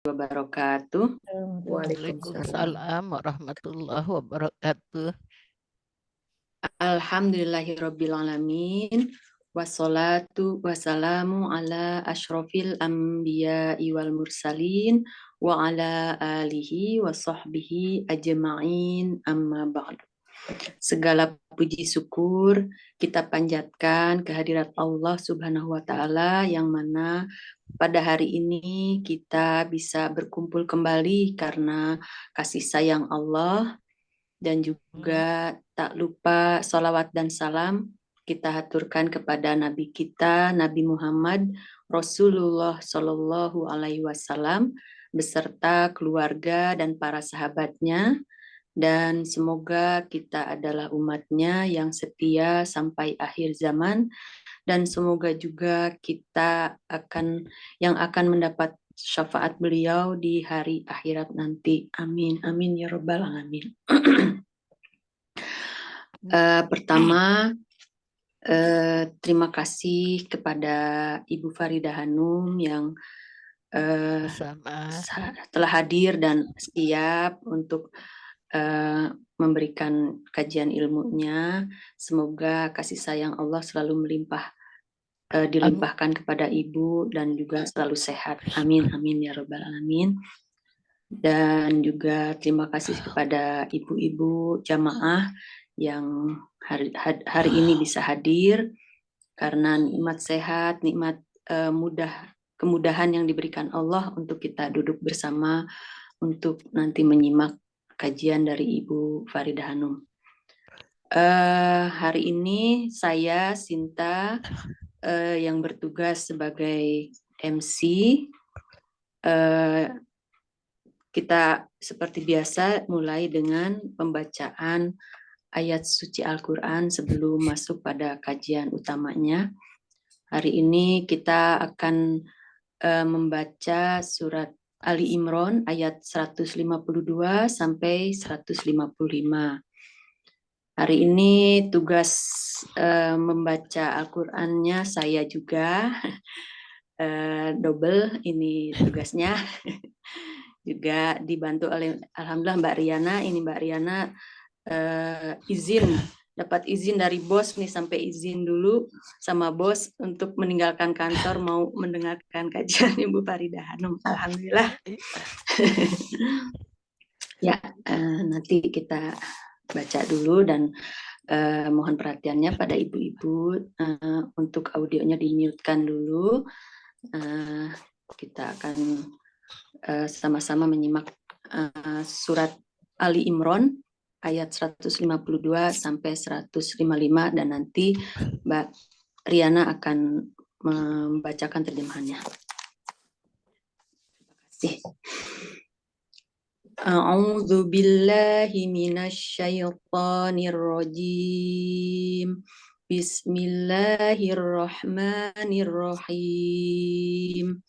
wabarakatuh. Waalaikumsalam warahmatullahi wabarakatuh. Alhamdulillahirabbil alamin. Wassalatu wassalamu ala asyrofil anbiya'i wal mursalin wa ala alihi wa sahbihi ajma'in amma ba'du. Segala puji syukur kita panjatkan kehadirat Allah Subhanahu wa taala yang mana pada hari ini kita bisa berkumpul kembali karena kasih sayang Allah. Dan juga tak lupa salawat dan salam kita haturkan kepada Nabi kita, Nabi Muhammad Rasulullah Shallallahu Alaihi Wasallam beserta keluarga dan para sahabatnya. Dan semoga kita adalah umatnya yang setia sampai akhir zaman. Dan semoga juga kita yang akan mendapat syafaat beliau di hari akhirat nanti. Amin, amin ya rabbal alamin. Pertama, terima kasih kepada Ibu Farida Hanum yang telah hadir dan siap untuk memberikan kajian ilmunya. Semoga kasih sayang Allah selalu dilimpahkan kepada Ibu dan juga selalu sehat. Amin, amin ya rabbal alamin. Dan juga terima kasih kepada ibu-ibu jamaah yang hari ini bisa hadir karena nikmat sehat, nikmat kemudahan yang diberikan Allah untuk kita duduk bersama untuk nanti menyimak kajian dari Ibu Farida Hanum. Hari ini saya Sinta yang bertugas sebagai MC. Kita seperti biasa mulai dengan pembacaan ayat suci Al-Quran sebelum masuk pada kajian utamanya. Hari ini kita akan membaca surat Ali Imran ayat 152 sampai 155. Hari ini tugas membaca Al-Qurannya saya juga, double ini tugasnya. Juga dibantu oleh alhamdulillah Mbak Riana. Ini Mbak Riana dapat izin dari bos nih, sampai izin dulu sama bos untuk meninggalkan kantor mau mendengarkan kajian Ibu Farida Hanum. Alhamdulillah. Ya, nanti kita baca dulu dan mohon perhatiannya pada ibu-ibu untuk audionya di-mute-kan dulu. Kita akan sama-sama menyimak surat Ali Imran ayat 152 sampai 155 dan nanti Mbak Riana akan membacakan terjemahannya. Terima kasih. A'udzu billahi minasy syaithanir rajim. Bismillahirrahmanirrahim.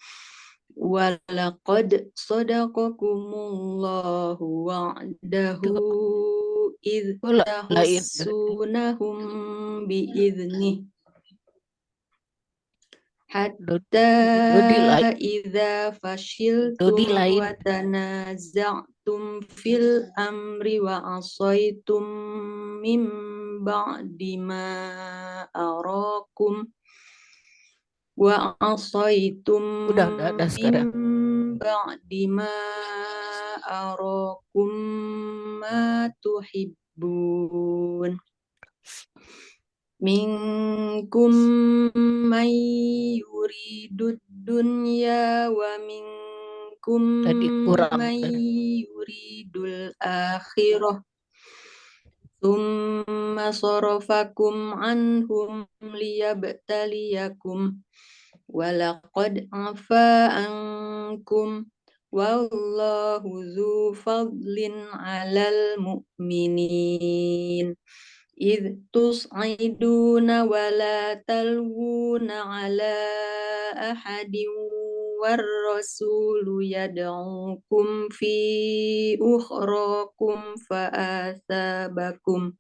Walaqad sadaqakumullahu wa'dahu idh tahussunahum bi'idhnih hatta idza fashiltum wa tanaza'tum fil amri wa asaitum min ba'di ma arakum wa asaitum min ba'di ma arakum ma tuhibbun minkum man yuridud dunya wa minkum man yuridul akhirah thumma sarafakum anhum liyabtaliyakum walaqad afa ankum wallahu dzu fadlin 'alal mu'minin idh tus'iduna wa la talwuna 'ala ahadin war rasulu yad'ukum fi ukhrakum fa'athabakum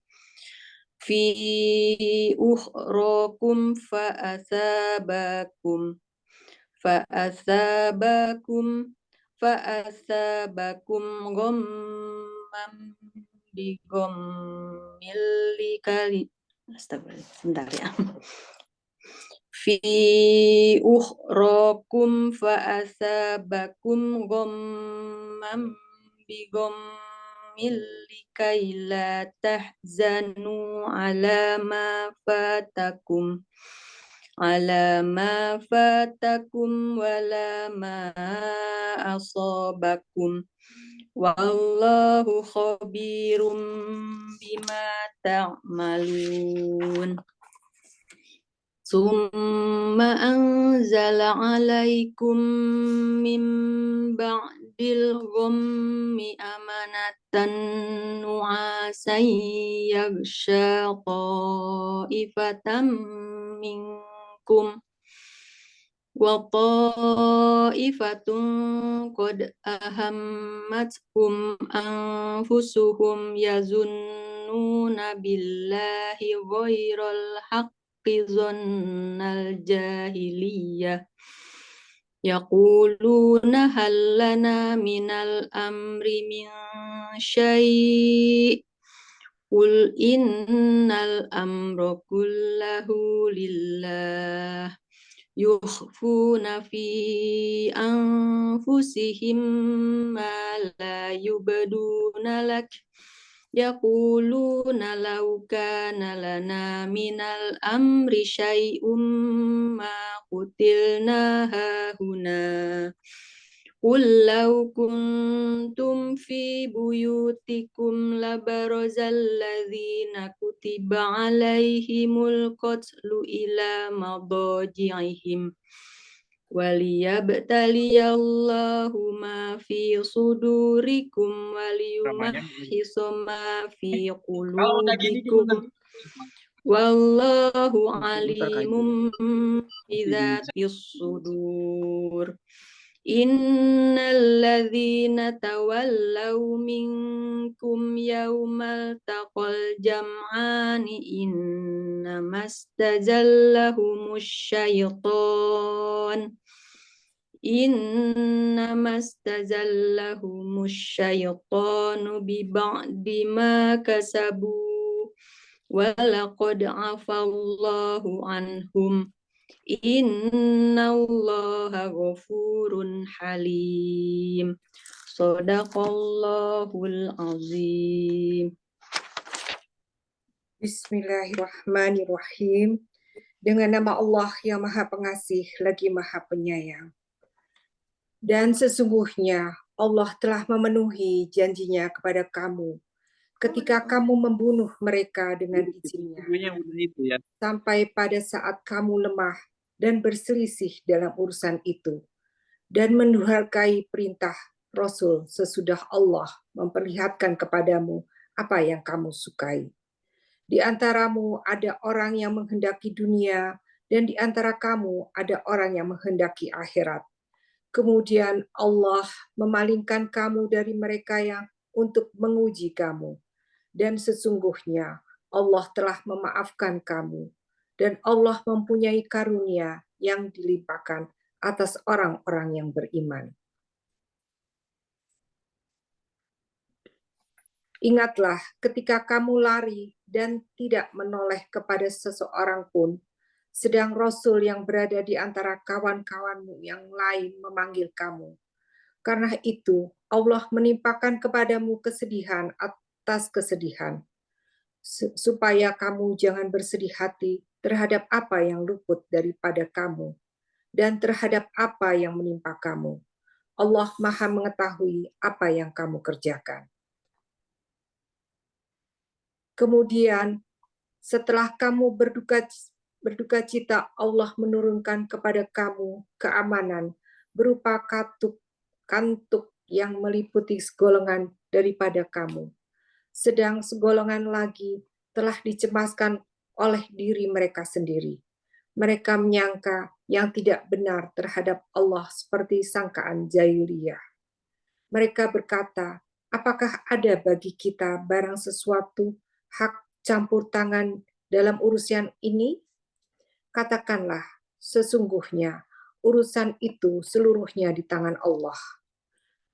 fa'athabakum ghammam bighammil likali. Astagfirullah, sebentar ya. Fi ukhrakum fa'athabakum ghammam bighammil likai la tahzanu ala ma fatakum wala ma asabakum wallahu khabirum bima ta'malun. Summa anzala alaikum min ba'dil ghammi amanatan nu'asan yaghsha ta'ifatan minkum wa ta'ifatun qad ahammathum anfusuhum yazunnuna billahi ghairal haqq zonnal jahiliyah yaquluna hal lana minal amri min syai' qul innal amra kullahu lillah yukhfuna fi anfusihim ma la yubduna lak yaquluna law kana lana minal amri syai'um ma qutilna hahuna qul law kuntum fi buyutikum labarazal ladzina kutiba alaihimul qatlu ila madaji'ihim waliyabtaliyallahu ma fi sudurikum waliyumahhisa ma fi qulubikum wallahu alimum bidzatis sudur. Innal ladzina tawallaw minkum yawmal taqal jam'ani innamastazallahumush syaitan innamastazallahumush-syaitanu biba'di ma kasabu walaqad afallahu anhum innallaha ghafurun halim. Shadaqallahul azim. Bismillahirrahmanirrahim. Dengan nama Allah yang Maha Pengasih lagi Maha Penyayang. Dan sesungguhnya Allah telah memenuhi janjinya kepada kamu ketika kamu membunuh mereka dengan izinnya, sampai pada saat kamu lemah dan berselisih dalam urusan itu, dan mendurhakai perintah Rasul sesudah Allah memperlihatkan kepadamu apa yang kamu sukai. Di antaramu ada orang yang menghendaki dunia, dan di antara kamu ada orang yang menghendaki akhirat. Kemudian Allah memalingkan kamu dari mereka yang untuk menguji kamu. Dan sesungguhnya Allah telah memaafkan kamu. Dan Allah mempunyai karunia yang dilimpahkan atas orang-orang yang beriman. Ingatlah ketika kamu lari dan tidak menoleh kepada seseorang pun, sedang Rasul yang berada di antara kawan-kawanmu yang lain memanggil kamu. Karena itu, Allah menimpakan kepadamu kesedihan atas kesedihan, supaya kamu jangan bersedih hati terhadap apa yang luput daripada kamu, dan terhadap apa yang menimpa kamu. Allah Maha mengetahui apa yang kamu kerjakan. Kemudian, setelah kamu berduka cita, Allah menurunkan kepada kamu keamanan berupa kantuk yang meliputi segolongan daripada kamu. Sedang segolongan lagi telah dicemaskan oleh diri mereka sendiri. Mereka menyangka yang tidak benar terhadap Allah seperti sangkaan jahiliyah. Mereka berkata, apakah ada bagi kita barang sesuatu hak campur tangan dalam urusan ini? Katakanlah, sesungguhnya urusan itu seluruhnya di tangan Allah.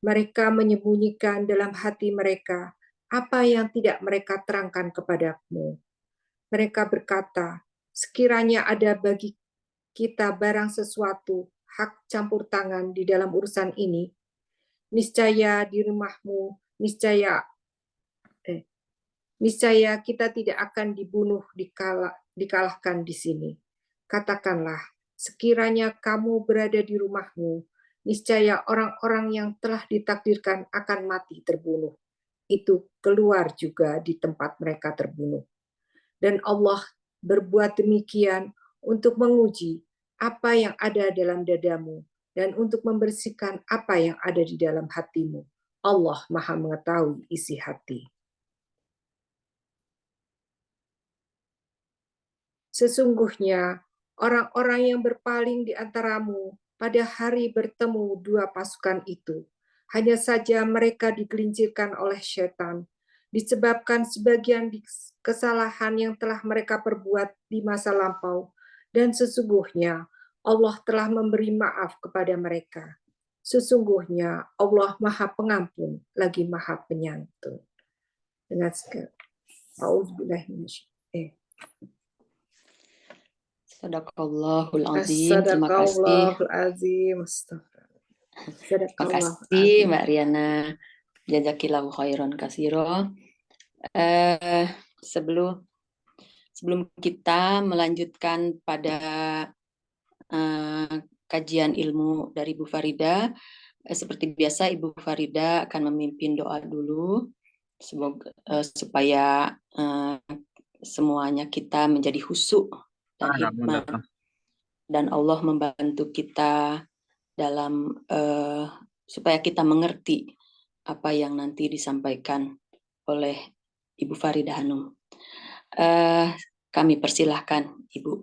Mereka menyembunyikan dalam hati mereka apa yang tidak mereka terangkan kepadamu. Mereka berkata, sekiranya ada bagi kita barang sesuatu, hak campur tangan di dalam urusan ini, niscaya di rumahmu, niscaya kita tidak akan dibunuh dikalahkan di sini. Katakanlah, sekiranya kamu berada di rumahmu, niscaya orang-orang yang telah ditakdirkan akan mati terbunuh. Itu keluar juga di tempat mereka terbunuh. Dan Allah berbuat demikian untuk menguji apa yang ada dalam dadamu dan untuk membersihkan apa yang ada di dalam hatimu. Allah Maha mengetahui isi hati. Sesungguhnya orang-orang yang berpaling di antaramu pada hari bertemu dua pasukan itu, hanya saja mereka digelincirkan oleh setan, disebabkan sebagian kesalahan yang telah mereka perbuat di masa lampau, dan sesungguhnya Allah telah memberi maaf kepada mereka. Sesungguhnya Allah Maha Pengampun lagi Maha Penyantun. Dengan segala Sadaqallahul azim. Terima kasih. Terima kasih Mbak Riana. Jazakillahu khairan katsiro. Sebelum kita melanjutkan pada kajian ilmu dari Bu Farida, seperti biasa Ibu Farida akan memimpin doa dulu, semoga supaya semuanya kita menjadi khusyuk dan hikmat, dan Allah membantu kita dalam supaya kita mengerti apa yang nanti disampaikan oleh Ibu Farida Hanum. Kami persilahkan Ibu.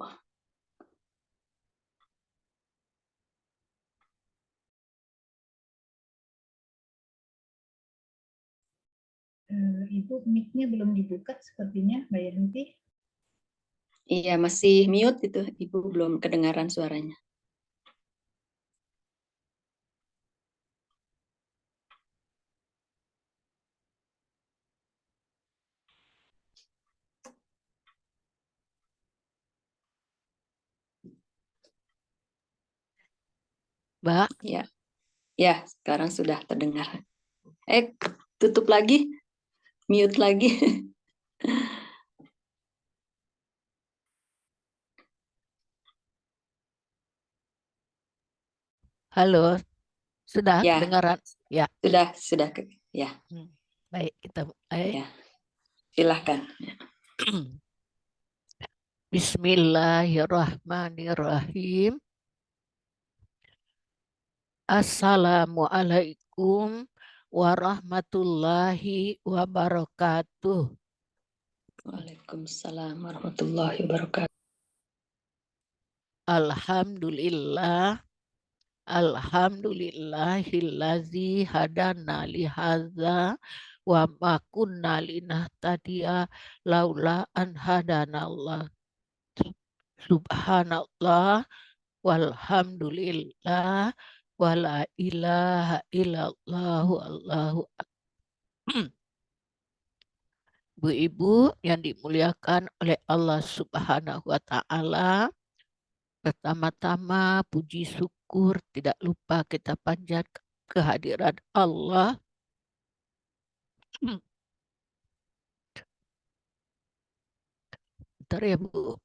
Ibu mic-nya belum dibuka sepertinya, Mbak Yanti. Iya, masih mute itu, Ibu belum kedengaran suaranya. Mbak. Ya, sekarang sudah terdengar. Tutup lagi, mute lagi. Halo, sudah Ya. kedengaran? Ya. Sudah. Ya. Baik, kita mulai. Ya. Silahkan. Bismillahirrahmanirrahim. Assalamualaikum warahmatullahi wabarakatuh. Waalaikumsalam warahmatullahi wabarakatuh. Alhamdulillahillazi hadana lihaza wa ma kunna linahtadiya laula an hadanallah. Subhanallah walhamdulillah wala ilaha illallah Allahu akbar. Bu-ibu yang dimuliakan oleh Allah Subhanahu wa taala, pertama-tama puji syukur tidak lupa kita panjatkan kehadiran Allah. Bentar ya Bu,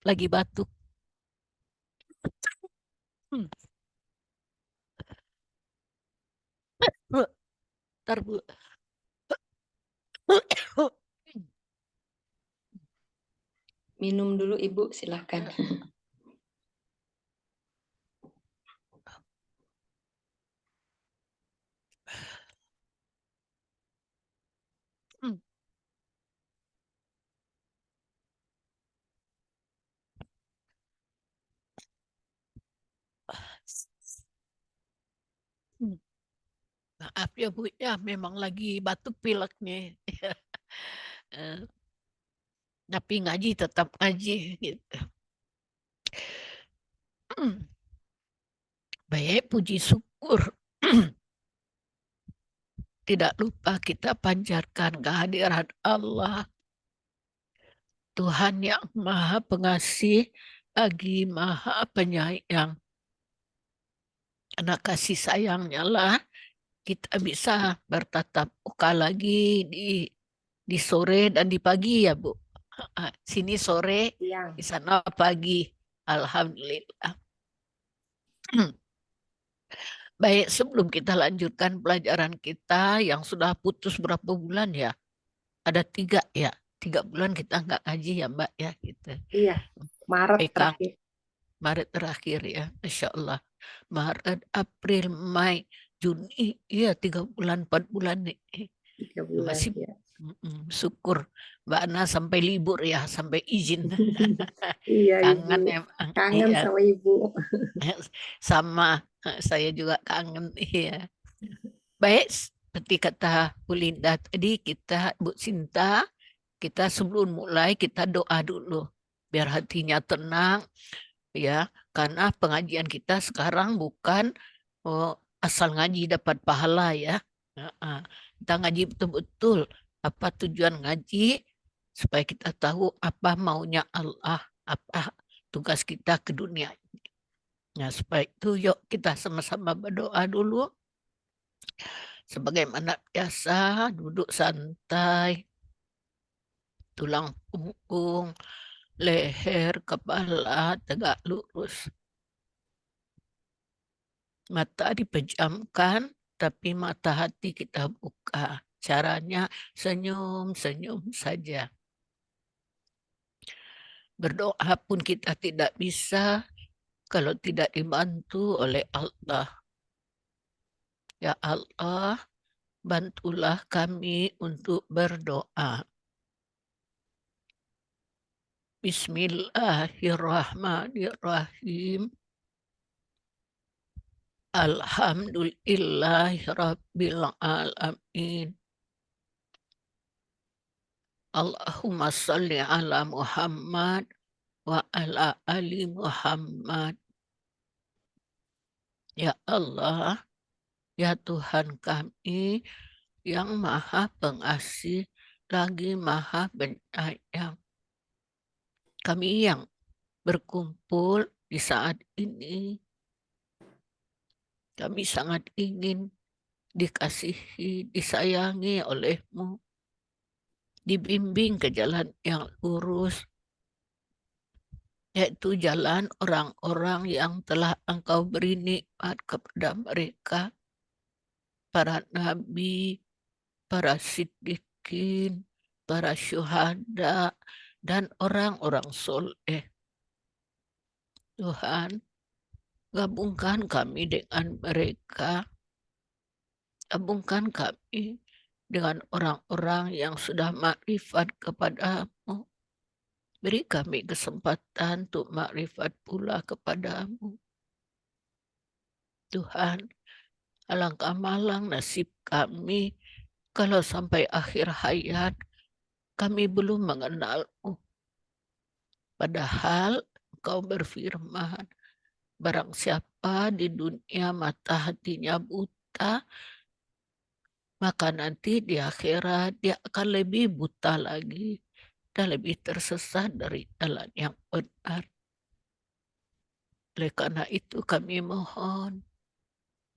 lagi batuk. Bentar Bu. Minum dulu Ibu, silahkan. Maaf ya Bu, ya memang lagi batuk pilek nih. Tapi ngaji tetap ngaji gitu. Baik, puji syukur tidak lupa kita panjatkan kehadiran Allah, Tuhan yang Maha Pengasih lagi Maha Penyayang. Karena kasih sayangnya lah kita bisa bertatap muka lagi di sore dan di pagi ya Bu. Sini sore, Siang. di sana pagi. Alhamdulillah. Baik, sebelum kita lanjutkan pelajaran kita yang sudah putus berapa bulan ya? Ada 3 ya. 3 bulan kita nggak ngaji ya Mbak ya. Gitu. Iya, Maret Baik, Kang. terakhir. Maret terakhir ya, Masya Allah. Maret, April, Mei, Juni, iya 3 bulan, 4 bulan nih. 3 bulan Masih ya. syukur Mbak Ana sampai libur ya, sampai izin. Iya Kangen Ibu. emang. Kangen Iya. sama Ibu. Sama, saya juga kangen. Iya. Baik, seperti kata Bu Linda tadi, kita Bu Sinta, kita sebelum mulai kita doa dulu biar hatinya tenang ya, karena pengajian kita sekarang bukan asal ngaji dapat pahala ya. Kita ngaji betul-betul apa tujuan ngaji supaya kita tahu apa maunya Allah, apa tugas kita ke dunia. Nah, supaya itu yuk kita sama-sama berdoa dulu. Sebagaimana biasa, duduk santai, tulang punggung, leher, kepala tegak lurus. Mata dipejamkan, tapi mata hati kita buka. Caranya senyum-senyum saja. Berdoa pun kita tidak bisa kalau tidak dibantu oleh Allah. Ya Allah, bantulah kami untuk berdoa. Bismillahirrahmanirrahim. Alhamdulillahirabbil alamin. Allahumma salli ala Muhammad wa ala ali Muhammad. Ya Allah, ya Tuhan kami yang Maha Pengasih lagi Maha Penyayang. Kami yang berkumpul di saat ini, kami sangat ingin dikasihi, disayangi oleh-Mu, dibimbing ke jalan yang lurus, yaitu jalan orang-orang yang telah Engkau beri nikmat kepada mereka, para nabi, para siddiqin, para syuhada, dan orang-orang soleh. Tuhan, gabungkan kami dengan mereka, gabungkan kami dengan orang-orang yang sudah makrifat kepada-Mu. Beri kami kesempatan untuk makrifat pula kepada-Mu. Tuhan, alangkah malang nasib kami kalau sampai akhir hayat kami belum mengenal-Mu. Padahal Engkau berfirman, barang siapa di dunia mata hatinya buta, maka nanti di akhirat dia akan lebih buta lagi dan lebih tersesat dari jalan yang benar. Oleh karena itu kami mohon,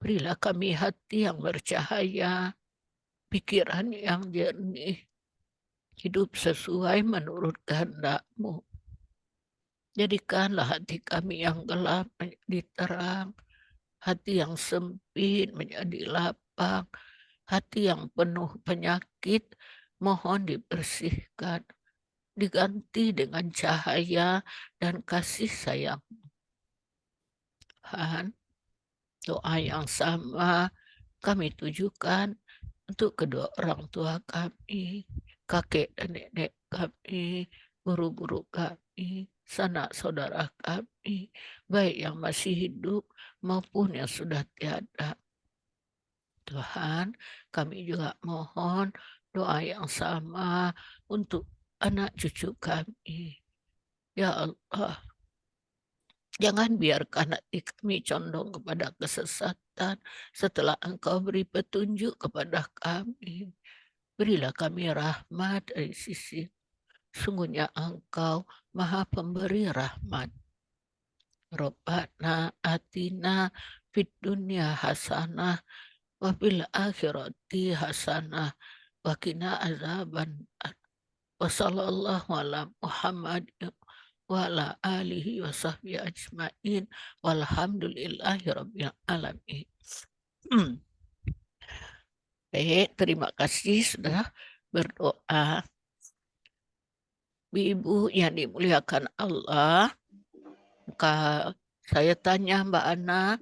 berilah kami hati yang bercahaya, pikiran yang jernih, hidup sesuai menurut kehendak-Mu. Jadikanlah hati kami yang gelap menjadi terang, hati yang sempit menjadi lapang, hati yang penuh penyakit mohon dibersihkan, diganti dengan cahaya dan kasih sayang. Tuhan, doa yang sama kami tujukan untuk kedua orang tua kami, kakek dan nenek kami, guru-guru kami, sanak saudara kami, baik yang masih hidup maupun yang sudah tiada. Tuhan, kami juga mohon doa yang sama untuk anak cucu kami. Ya Allah, jangan biarkan hati kami condong kepada kesesatan. kesesatan setelah Engkau beri petunjuk kepada kami. Berilah kami rahmat dari sisi. Sungguhnya Engkau Maha Pemberi rahmat. Rabbana atina fid dunya hasanah wa fil akhirati hasanah wa qina azaban. Wa sallallahu ala Muhammad wa ala alihi wa sahbihi ajma'in walhamdulillahi rabbil alamin. Baik, terima kasih sudah berdoa. Ibu yang dimuliakan Allah, saya tanya Mbak Ana,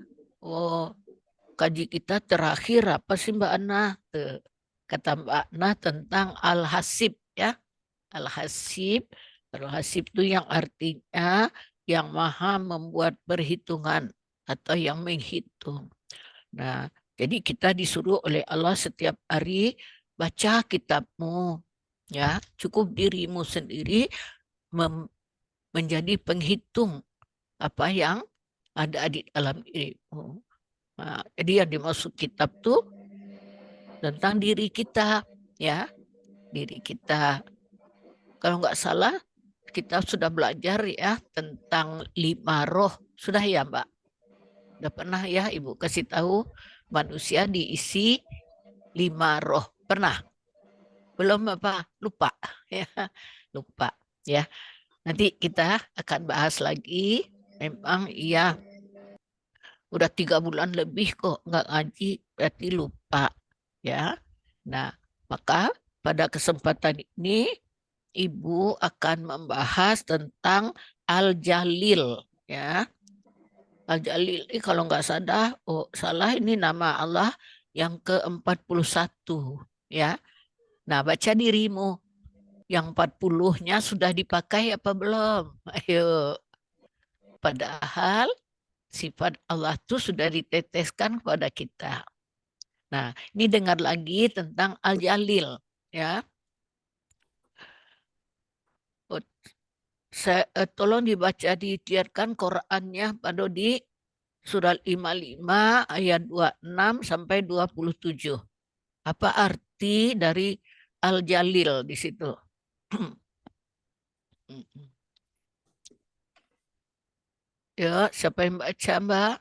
kaji kita terakhir apa sih Mbak Ana? Kata Mbak Ana tentang Al-Hasib ya. Al-Hasib itu yang artinya yang maha membuat perhitungan atau yang menghitung. Nah, jadi kita disuruh oleh Allah setiap hari baca kitabmu, ya. Cukup dirimu sendiri menjadi penghitung apa yang ada di dalam dirimu. Nah, jadi yang dimaksud kitab tuh tentang diri kita, ya, diri kita. Kalau nggak salah, kita sudah belajar ya tentang 5 roh. Sudah ya, Mbak? Udah pernah ya Ibu kasih tahu manusia diisi 5 roh. Pernah? Belum apa? Lupa. Ya, lupa. Ya. Nanti kita akan bahas lagi. Memang iya. Udah 3 bulan lebih kok nggak ngaji, berarti lupa. Ya. Nah, maka pada kesempatan ini Ibu akan membahas tentang Al-Jalil, ya. Al-Jalil ini kalau nggak salah ini nama Allah yang ke-41, ya. Nah, baca dirimu. Yang 40-nya sudah dipakai apa belum? Ayo. Padahal sifat Allah itu sudah diteteskan kepada kita. Nah, ini dengar lagi tentang Al-Jalil, ya. Tolong dibaca, ditiarkan Qurannya pada di surat 55 ayat 26 sampai 27. Apa arti dari Al-Jalil di situ? Ya, siapa yang baca, Mbak?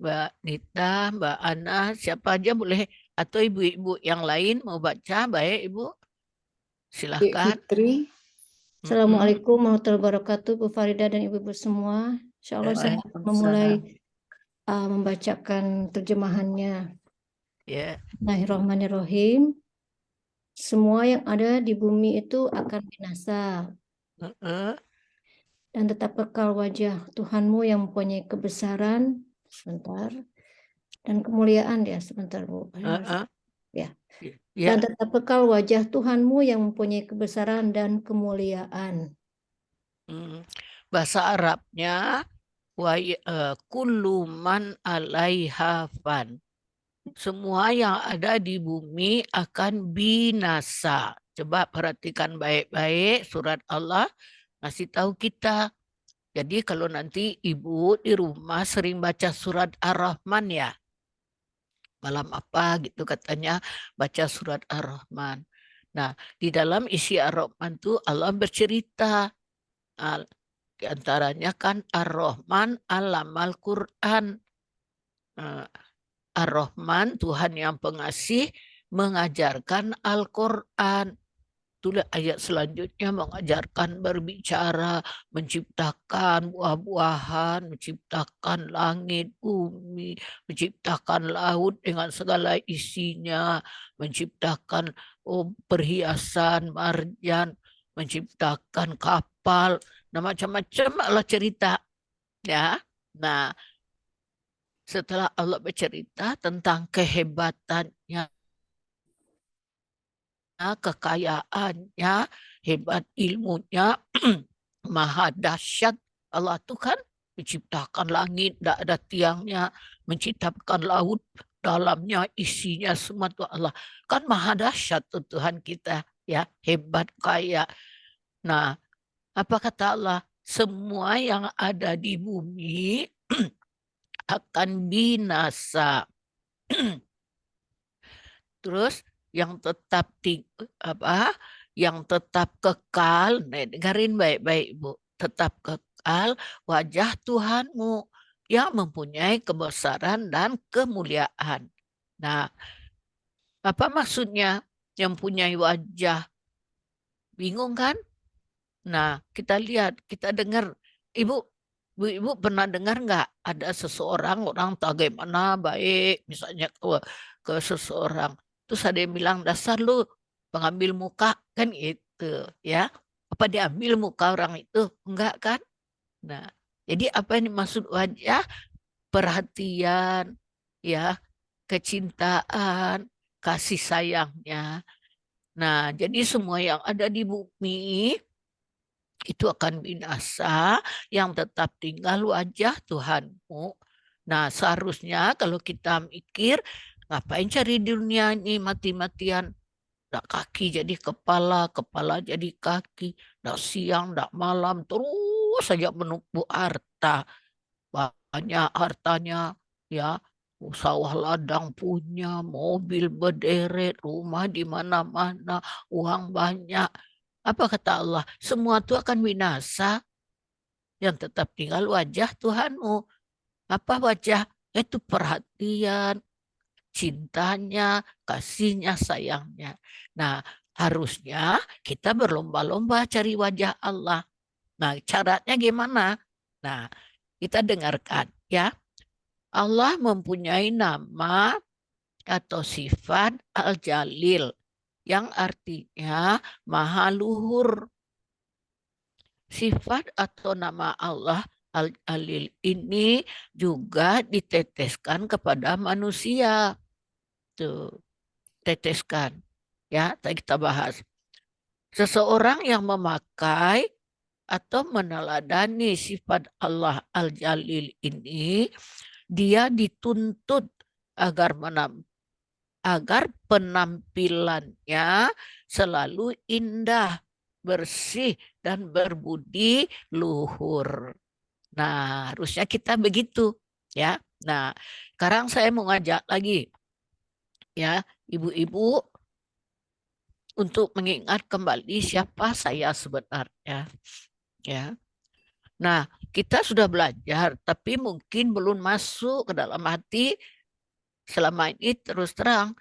Mbak Nita, Mbak Ana, siapa aja boleh. Atau ibu-ibu yang lain mau baca, baik Ibu. Silahkan. Fitri. Assalamualaikum warahmatullahi wabarakatuh, Bu Farida dan ibu-ibu semua. Insya Allah saya memulai membacakan terjemahannya. Ya. Bismillahirrahmanirrahim. Semua yang ada di bumi itu akan binasa. Dan tetap kekal wajah Tuhanmu yang mempunyai kebesaran, sebentar, dan kemuliaan ya, sebentar Bu. Ya. Dan tetap kekal wajah Tuhanmu yang mempunyai kebesaran dan kemuliaan. Bahasa Arabnya kullu man 'alaiha fan. Semua yang ada di bumi akan binasa. Coba perhatikan baik-baik, surat Allah ngasih tahu kita. Jadi kalau nanti Ibu di rumah sering baca surat Ar-Rahman ya. Malam apa gitu katanya baca surat Ar-Rahman. Nah, di dalam isi Ar-Rahman itu Allah bercerita. Di antaranya kan Ar-Rahman alamal Quran. Ar-Rahman, Tuhan yang pengasih, mengajarkan Al-Quran. Itulah ayat selanjutnya mengajarkan berbicara, menciptakan buah-buahan, menciptakan langit, bumi, menciptakan laut dengan segala isinya, menciptakan perhiasan, marjan, menciptakan kapal, nah macam-macam Allah cerita. Ya, nah setelah Allah bercerita tentang kehebatannya, kekayaannya, hebat ilmunya, maha dahsyat. Allah itu kan menciptakan langit, tidak ada tiangnya, menciptakan laut, dalamnya isinya semua itu Allah. Kan maha dahsyat Tuhan kita, ya, hebat, kaya. Nah, apa kata Allah? semua yang ada di bumi akan binasa. Terus yang tetap yang tetap kekal, dengerin baik-baik Bu, tetap kekal wajah Tuhanmu yang mempunyai kebesaran dan kemuliaan. Nah, apa maksudnya yang punya wajah? Bingung kan? Nah, kita lihat, kita dengar. Ibu pernah dengar nggak ada seseorang, orang bagaimana baik, misalnya ke seseorang. Terus ada yang bilang, dasar lu pengambil muka, kan itu ya. Apa diambil muka orang itu? Enggak kan? Nah, jadi apa yang dimaksud wajah? Perhatian, ya, kecintaan, kasih sayangnya. Nah, jadi semua yang ada di bumi itu akan binasa, yang tetap tinggal wajah Tuhanmu. Nah, seharusnya kalau kita mikir, ngapain cari di dunia ini mati-matian? Nggak kaki jadi kepala, kepala jadi kaki, nggak siang, nggak malam, terus saja menumpuk harta. Banyak hartanya, ya, sawah ladang punya, mobil berderet, rumah di mana-mana, uang banyak. Apa kata Allah? Semua itu akan binasa, yang tetap tinggal wajah Tuhanmu. Apa wajah? Itu perhatian, cintanya, kasihnya, sayangnya. Nah, harusnya kita berlomba-lomba cari wajah Allah. Nah, caranya gimana? Nah, kita dengarkan ya. Allah mempunyai nama atau sifat Al-Jalil yang artinya maha luhur. Sifat atau nama Allah Al-Jalil ini juga diteteskan kepada manusia. Tuh, teteskan. Ya, tadi kita bahas. Seseorang yang memakai atau meneladani sifat Allah Al-Jalil ini, dia dituntut agar penampilannya selalu indah, bersih, dan berbudi luhur. Nah, harusnya kita begitu, ya. Nah, sekarang saya mau ngajak lagi, ya, ibu-ibu, untuk mengingat kembali siapa saya sebenarnya, ya. Nah, kita sudah belajar, tapi mungkin belum masuk ke dalam hati selama ini. Terus terang,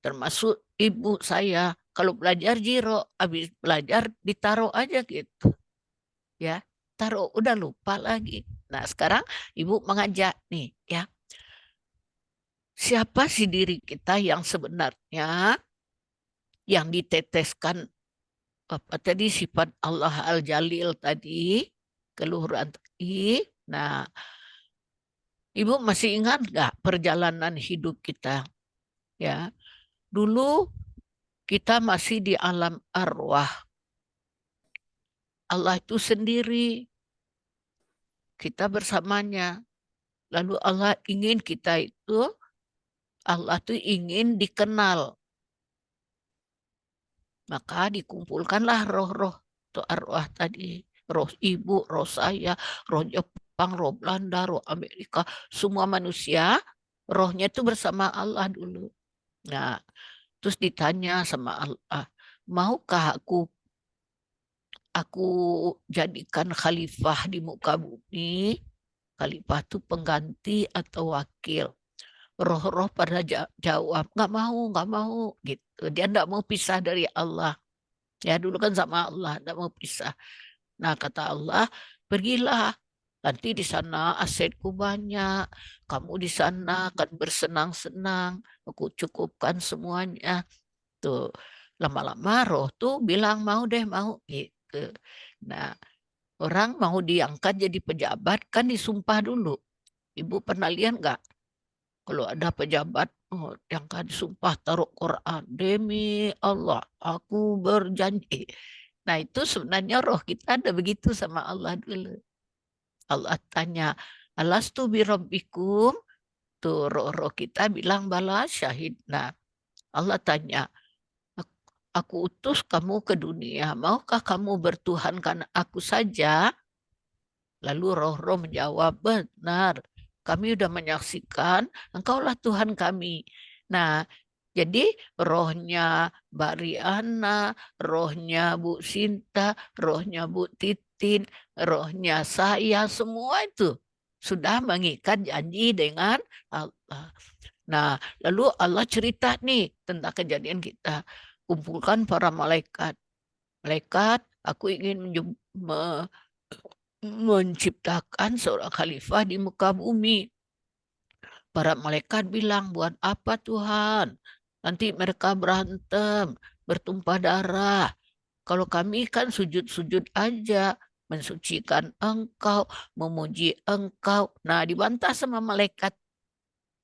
termasuk ibu saya, kalau belajar jiro, habis belajar ditaruh aja gitu, ya, taruh, udah lupa lagi. Nah, sekarang ibu mengajak nih, ya, siapa sih diri kita yang sebenarnya yang diteteskan apa tadi, sifat Allah Al-Jalil tadi, keluhuran tadi. Nah, ibu masih ingat nggak perjalanan hidup kita? Ya, dulu kita masih di alam arwah. Allah itu sendiri, kita bersamanya. Lalu Allah ingin kita itu, Allah itu ingin dikenal. Maka dikumpulkanlah roh-roh atau arwah tadi. Roh ibu, roh saya, roh Jepang, roh Belanda, roh Amerika. Semua manusia, rohnya itu bersama Allah dulu. Nah, terus ditanya sama Allah, maukah aku jadikan khalifah di muka bumi? Khalifah itu pengganti atau wakil. Roh-roh pada jawab, nggak mau gitu. Dia nggak mau pisah dari Allah. Ya, dulu kan sama Allah, nggak mau pisah. Nah, kata Allah, pergilah. Nanti di sana asetku banyak. Kamu di sana akan bersenang-senang. Aku cukupkan semuanya. Tuh, lama-lama roh tuh bilang mau deh, mau gitu. Nah, orang mau diangkat jadi pejabat kan disumpah dulu. Ibu pernah lihat nggak? Kalau ada pejabat yang kan disumpah taruh Quran, demi Allah, aku berjanji. Nah, itu sebenarnya roh kita ada begitu sama Allah dulu. Allah tanya, alastu birabbikum? Tuh roh-roh kita bilang bala syahid. Nah, Allah tanya, aku utus kamu ke dunia, maukah kamu bertuhankan aku saja? Lalu roh-roh menjawab, benar, kami sudah menyaksikan Engkaulah Tuhan kami. Nah, jadi rohnya Mbak Riana, rohnya Bu Sinta, rohnya Bu Titin, rohnya saya, semua itu sudah mengikat janji dengan Allah. Nah, lalu Allah cerita nih tentang kejadian kita. Kumpulkan para malaikat. Malaikat, aku ingin menciptakan seorang khalifah di muka bumi. Para malaikat bilang, buat apa Tuhan? Nanti mereka berantem, bertumpah darah. Kalau kami kan sujud-sujud aja, mensucikan Engkau, memuji Engkau. Nah, dibantah sama malaikat.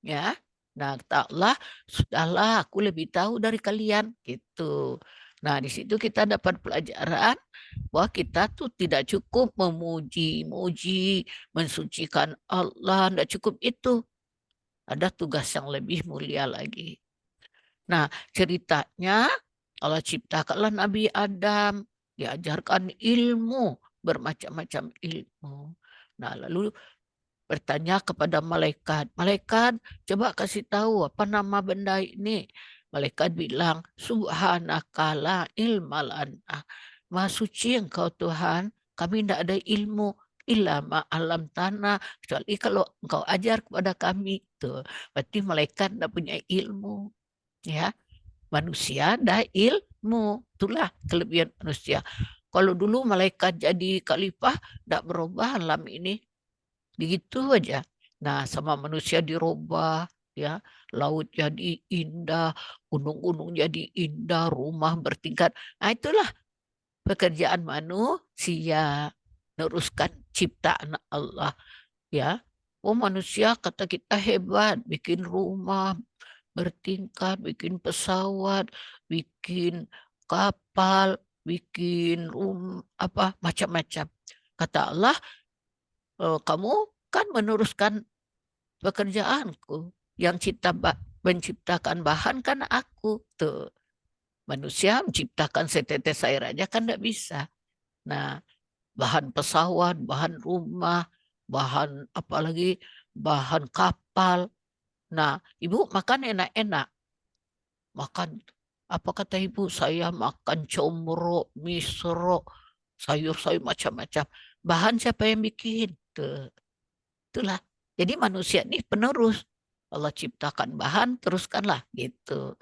Ya, nah taklah, sudahlah, aku lebih tahu dari kalian. Gitu. Nah, di situ kita dapat pelajaran bahwa kita tuh tidak cukup memuji, mensucikan Allah, tidak cukup itu. Ada tugas yang lebih mulia lagi. Nah, ceritanya Allah ciptakanlah Nabi Adam, diajarkan ilmu, bermacam-macam ilmu. Nah, lalu bertanya kepada malaikat, malaikat coba kasih tahu apa nama benda ini. Malaikat bilang, subhanaka la ilma lana. Maha suci Engkau Tuhan, kami tidak ada ilmu ilama alam tanah, kecuali kalau Engkau ajar kepada kami. Tuh, berarti malaikat tidak punya ilmu. Ya, manusia ada ilmu. Itulah kelebihan manusia. Kalau dulu malaikat jadi khalifah, tidak berubah alam ini. Begitu aja. Nah, sama manusia dirubah, ya. Laut jadi indah, gunung-gunung jadi indah, rumah bertingkat. Nah, itulah pekerjaan manusia. Neruskan ciptaan Allah, ya. Oh, manusia kata kita hebat, bikin rumah bertingkat, bikin pesawat, bikin kapal, bikin macam-macam. Kata Allah, kamu kan meneruskan pekerjaanku. Yang menciptakan bahan kan aku. Tuh. Manusia menciptakan setetes air aja kan tidak bisa. Nah, bahan pesawat, bahan rumah, bahan apalagi bahan kapal. Nah, ibu makan enak-enak. Makan, apa kata ibu? Saya makan comro, misro, sayur-sayur macam-macam. Bahan siapa yang bikin? Tuh. Itulah. Jadi manusia ini penerus. Allah ciptakan bahan, teruskanlah. Gitu.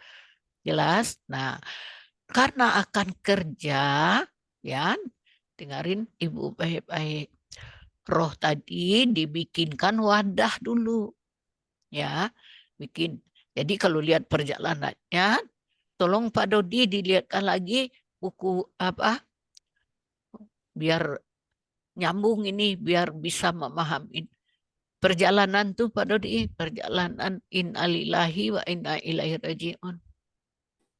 Jelas? Nah, karena akan kerja, ya, dengarin ibu baik-baik. Roh tadi dibikinkan wadah dulu. Ya, bikin. Jadi kalau lihat perjalanannya, tolong Pak Dodi dilihatkan lagi buku apa, biar nyambung ini, biar bisa memahami. Perjalanan tuh Pak Dodi, perjalanan innalillahi wa inna ilaihi raji'un.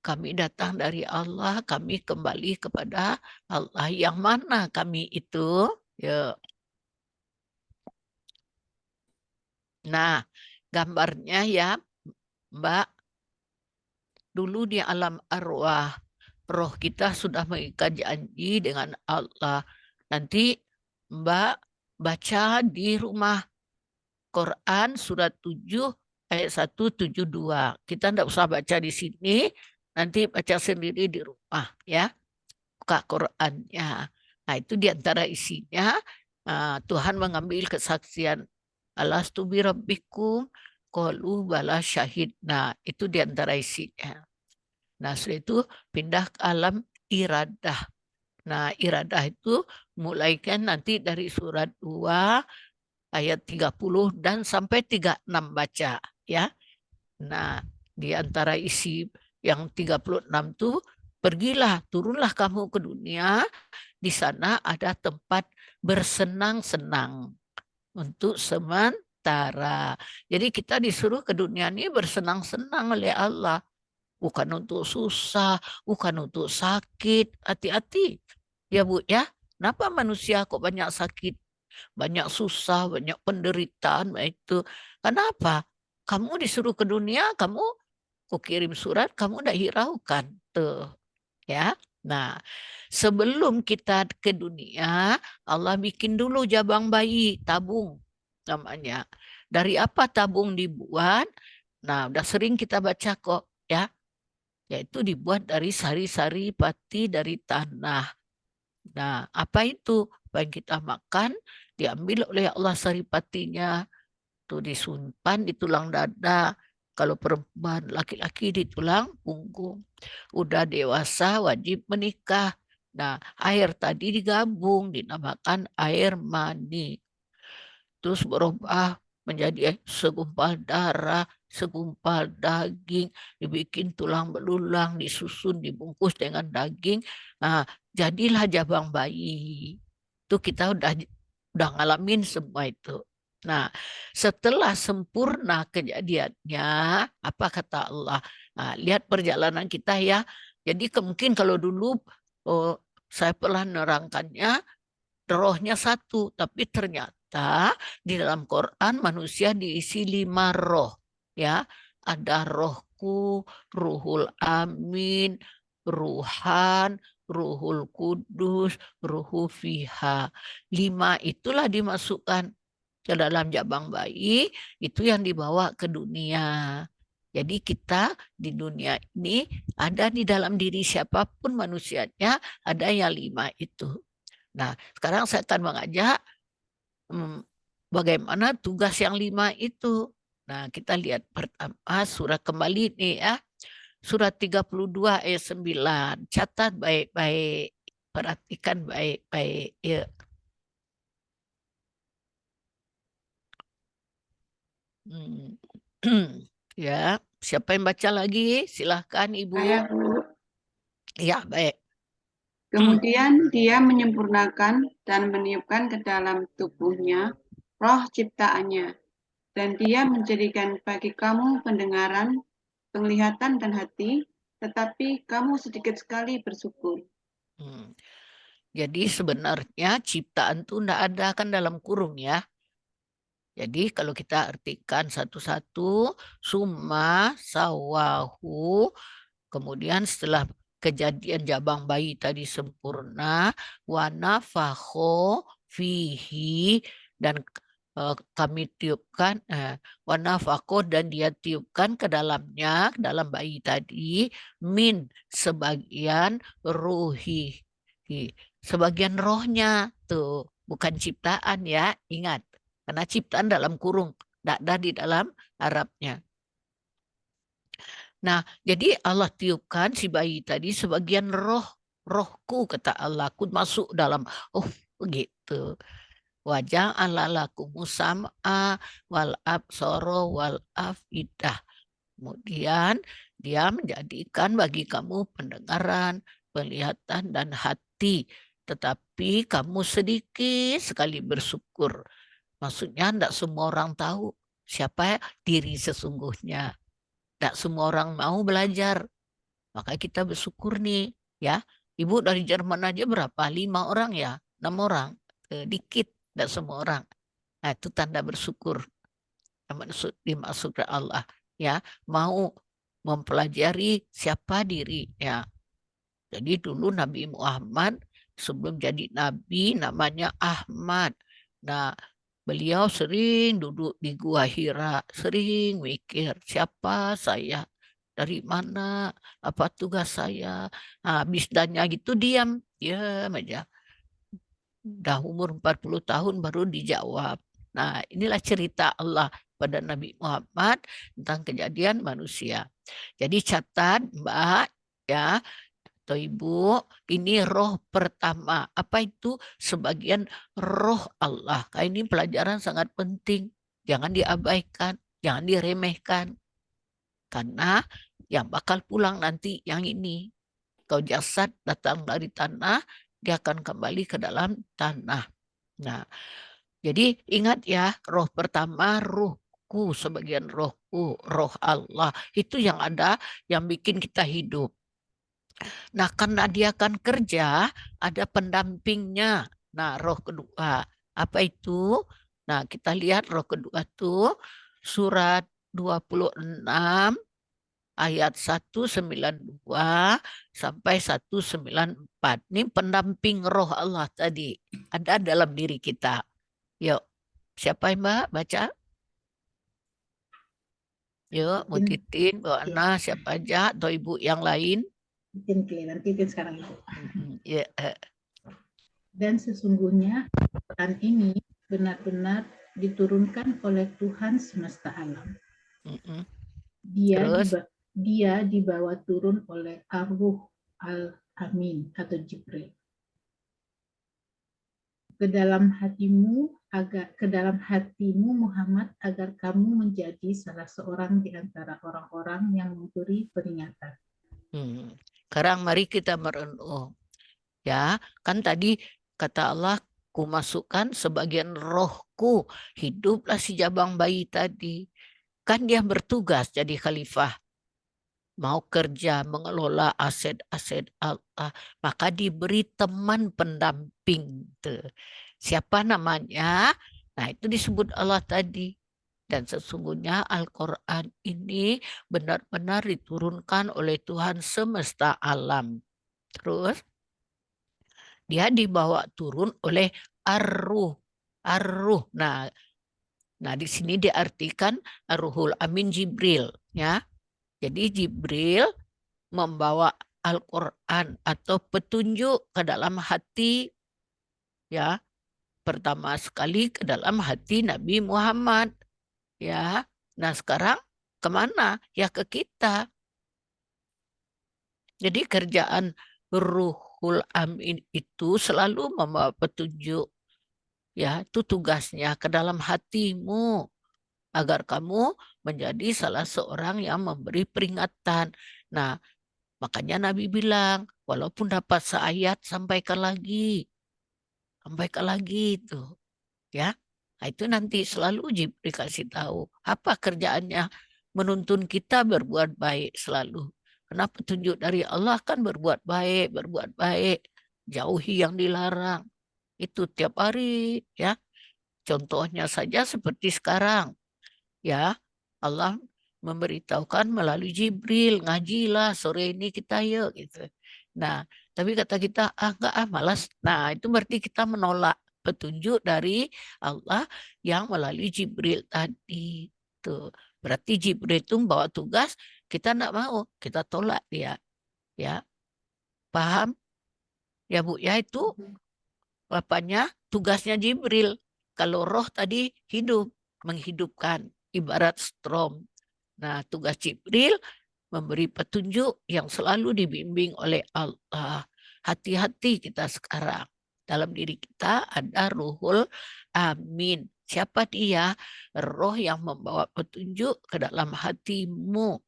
Kami datang dari Allah, kami kembali kepada Allah. Yang mana kami itu? Ya. Nah, gambarnya ya Mbak, dulu di alam arwah, roh kita sudah mengikat janji dengan Allah. Nanti Mbak baca di rumah Quran surat 7 ayat 172. Kita tidak usah baca di sini, nanti baca sendiri di rumah ya. Buka Qurannya. Nah, itu diantara isinya Tuhan mengambil kesaksian alastu bi rabbikum qalu bala syahid. Nah, itu diantara isinya. Nah, setelah itu pindah ke alam iradah. Nah, iradah itu mulai kan nanti dari surat 2 ayat 30 dan sampai 36 baca ya. Nah, di antara isi yang 36 itu, pergilah, turunlah kamu ke dunia, di sana ada tempat bersenang-senang untuk sementara. Jadi kita disuruh ke dunia ini bersenang-senang oleh Allah. Bukan untuk susah, bukan untuk sakit. Hati-hati ya Bu ya. Kenapa manusia kok banyak sakit? Banyak susah, banyak penderitaan. Itu kenapa? Kamu disuruh ke dunia, kamu kirim surat, kamu udah hiraukan. Tuh, ya. Nah, sebelum kita ke dunia, Allah bikin dulu jabang bayi, tabung namanya. Dari apa tabung dibuat? Nah, udah sering kita baca kok ya. Yaitu dibuat dari sari-sari pati dari tanah. Nah, apa itu? Apa yang kita makan, diambil oleh Allah sari patinya, tuh disimpan di tulang dada. Kalau perempuan, laki-laki di tulang punggung. Udah dewasa wajib menikah. Nah, air tadi digabung dinamakan air mani. Terus berubah menjadi segumpal darah, segumpal daging, dibikin tulang belulang, disusun, dibungkus dengan daging. Nah, jadilah jabang bayi. Itu kita udah ngalamin semua itu. Nah, setelah sempurna kejadiannya, apa kata Allah? Nah, lihat perjalanan kita ya. Jadi mungkin kalau dulu saya pernah nerangkannya, rohnya satu, tapi ternyata di dalam Quran manusia diisi 5 roh. Ya, ada rohku, ruhul amin, ruhan, ruhul kudus, ruhu fiha. 5 itulah dimasukkan ke dalam jabang bayi, itu yang dibawa ke dunia. Jadi kita di dunia ini ada di dalam diri siapapun manusianya, ada yang 5 itu. Nah, sekarang saya akan mengajak bagaimana tugas yang 5 itu. Nah, kita lihat pertama surat kembali nih ya. Surat 32 ayat 9. Catat baik-baik. Perhatikan baik-baik. Ya. Ya, siapa yang baca lagi? Silahkan Ibu. Saya, Bu. Ya, baik. Kemudian dia menyempurnakan dan meniupkan ke dalam tubuhnya roh ciptaannya, dan dia menjadikan bagi kamu pendengaran, penglihatan, dan hati, tetapi kamu sedikit sekali bersyukur. Jadi sebenarnya ciptaan itu tidak ada kan dalam kurung ya. Jadi kalau kita artikan satu-satu, summa sawahu, kemudian setelah kejadian jabang bayi tadi sempurna, wanafakho fihi, dan kami tiupkan wanafakho, dan dia tiupkan ke dalamnya, dalam bayi tadi, min sebagian ruhi, sebagian rohnya tuh, bukan ciptaan ya, ingat. Karena ciptaan dalam kurung, tidak ada di dalam Arabnya. Nah, jadi Allah tiupkan si bayi tadi sebagian rohku, kata Allah, aku masuk dalam, begitu. Wajah Allah lakumus sam'a wal absara wal afidah. Kemudian dia menjadikan bagi kamu pendengaran, penglihatan, dan hati. Tetapi kamu sedikit sekali bersyukur. Maksudnya tidak semua orang tahu siapa diri sesungguhnya. Tidak semua orang mau belajar. Maka kita bersyukur nih. Ya, Ibu dari Jerman aja berapa? 5 orang ya? 6 orang? Dikit. Tidak semua orang. Nah, itu tanda bersyukur. Dimaksud Allah. Ya, mau mempelajari siapa diri. Ya. Jadi dulu Nabi Muhammad sebelum jadi Nabi namanya Ahmad. Nah, beliau sering duduk di Gua Hira, sering mikir, siapa saya, dari mana, apa tugas saya. Habis dannya gitu diam aja. Udah umur 40 tahun baru dijawab. Nah, inilah cerita Allah pada Nabi Muhammad tentang kejadian manusia. Jadi catat Mbak ya, atau Ibu, ini roh pertama. Apa itu? Sebagian roh Allah. Ini pelajaran sangat penting. Jangan diabaikan, jangan diremehkan. Karena yang bakal pulang nanti yang ini. Kalau jasad datang dari tanah, dia akan kembali ke dalam tanah. Nah, jadi ingat ya, roh pertama ruhku, sebagian rohku, roh Allah. Itu yang ada, yang bikin kita hidup. Nah, karena dia akan kerja, ada pendampingnya. Nah, roh kedua. Apa itu? Nah, kita lihat roh kedua itu surat 26 ayat 192 sampai 194. Ini pendamping roh Allah tadi. Ada dalam diri kita. Yuk, siapa Mbak baca? Yuk, Bu Titin, Bu Ana, siapa aja, atau Ibu yang lain? Titin sekarang Ibu. Ya. Dan sesungguhnya Quran ini benar-benar diturunkan oleh Tuhan semesta alam. Dia dibawa turun oleh Ar-Ruh Al-Amin atau Jibril ke dalam hatimu Muhammad, agar kamu menjadi salah seorang di antara orang-orang yang memberi peringatan. Sekarang mari kita merenung. Ya, kan tadi kata Allah, ku masukkan sebagian rohku, hiduplah si jabang bayi tadi. Kan dia bertugas jadi khalifah. Mau kerja, mengelola aset-aset Allah, maka diberi teman pendamping. Siapa namanya? Nah, itu disebut Allah tadi. Dan sesungguhnya Al-Quran ini benar-benar diturunkan oleh Tuhan semesta alam. Terus, dia dibawa turun oleh Ar-Ruh. Ar-Ruh. Nah, di sini diartikan Ar-Ruhul Amin Jibril. Ya. Jadi Jibril membawa Al-Quran atau petunjuk ke dalam hati, ya, pertama sekali ke dalam hati Nabi Muhammad, ya. Nah sekarang kemana? Ya ke kita. Jadi kerjaan Ruhul Amin itu selalu membawa petunjuk, ya, itu tugasnya ke dalam hatimu agar kamu menjadi salah seorang yang memberi peringatan. Nah, makanya Nabi bilang, walaupun dapat seayat, sampaikan lagi itu, ya. Nah, itu nanti selalu Jibril kasih tahu apa kerjaannya, menuntun kita berbuat baik selalu. Karena petunjuk dari Allah kan berbuat baik, jauhi yang dilarang. Itu tiap hari, ya. Contohnya saja seperti sekarang, ya. Allah memberitahukan melalui Jibril, ngajilah sore ini kita yuk gitu. Nah, tapi kata kita enggak malas. Nah, itu berarti kita menolak petunjuk dari Allah yang melalui Jibril tadi. Tuh. Berarti Jibril itu membawa tugas, kita enggak mau, kita tolak dia. Ya. Paham? Ya Bu, ya itu bapaknya tugasnya Jibril. Kalau roh tadi hidup, menghidupkan, ibarat strom. Nah, tugas Jibril memberi petunjuk yang selalu dibimbing oleh Allah. Hati-hati kita sekarang. Dalam diri kita ada Ruhul Amin. Siapa dia? Roh yang membawa petunjuk ke dalam hatimu.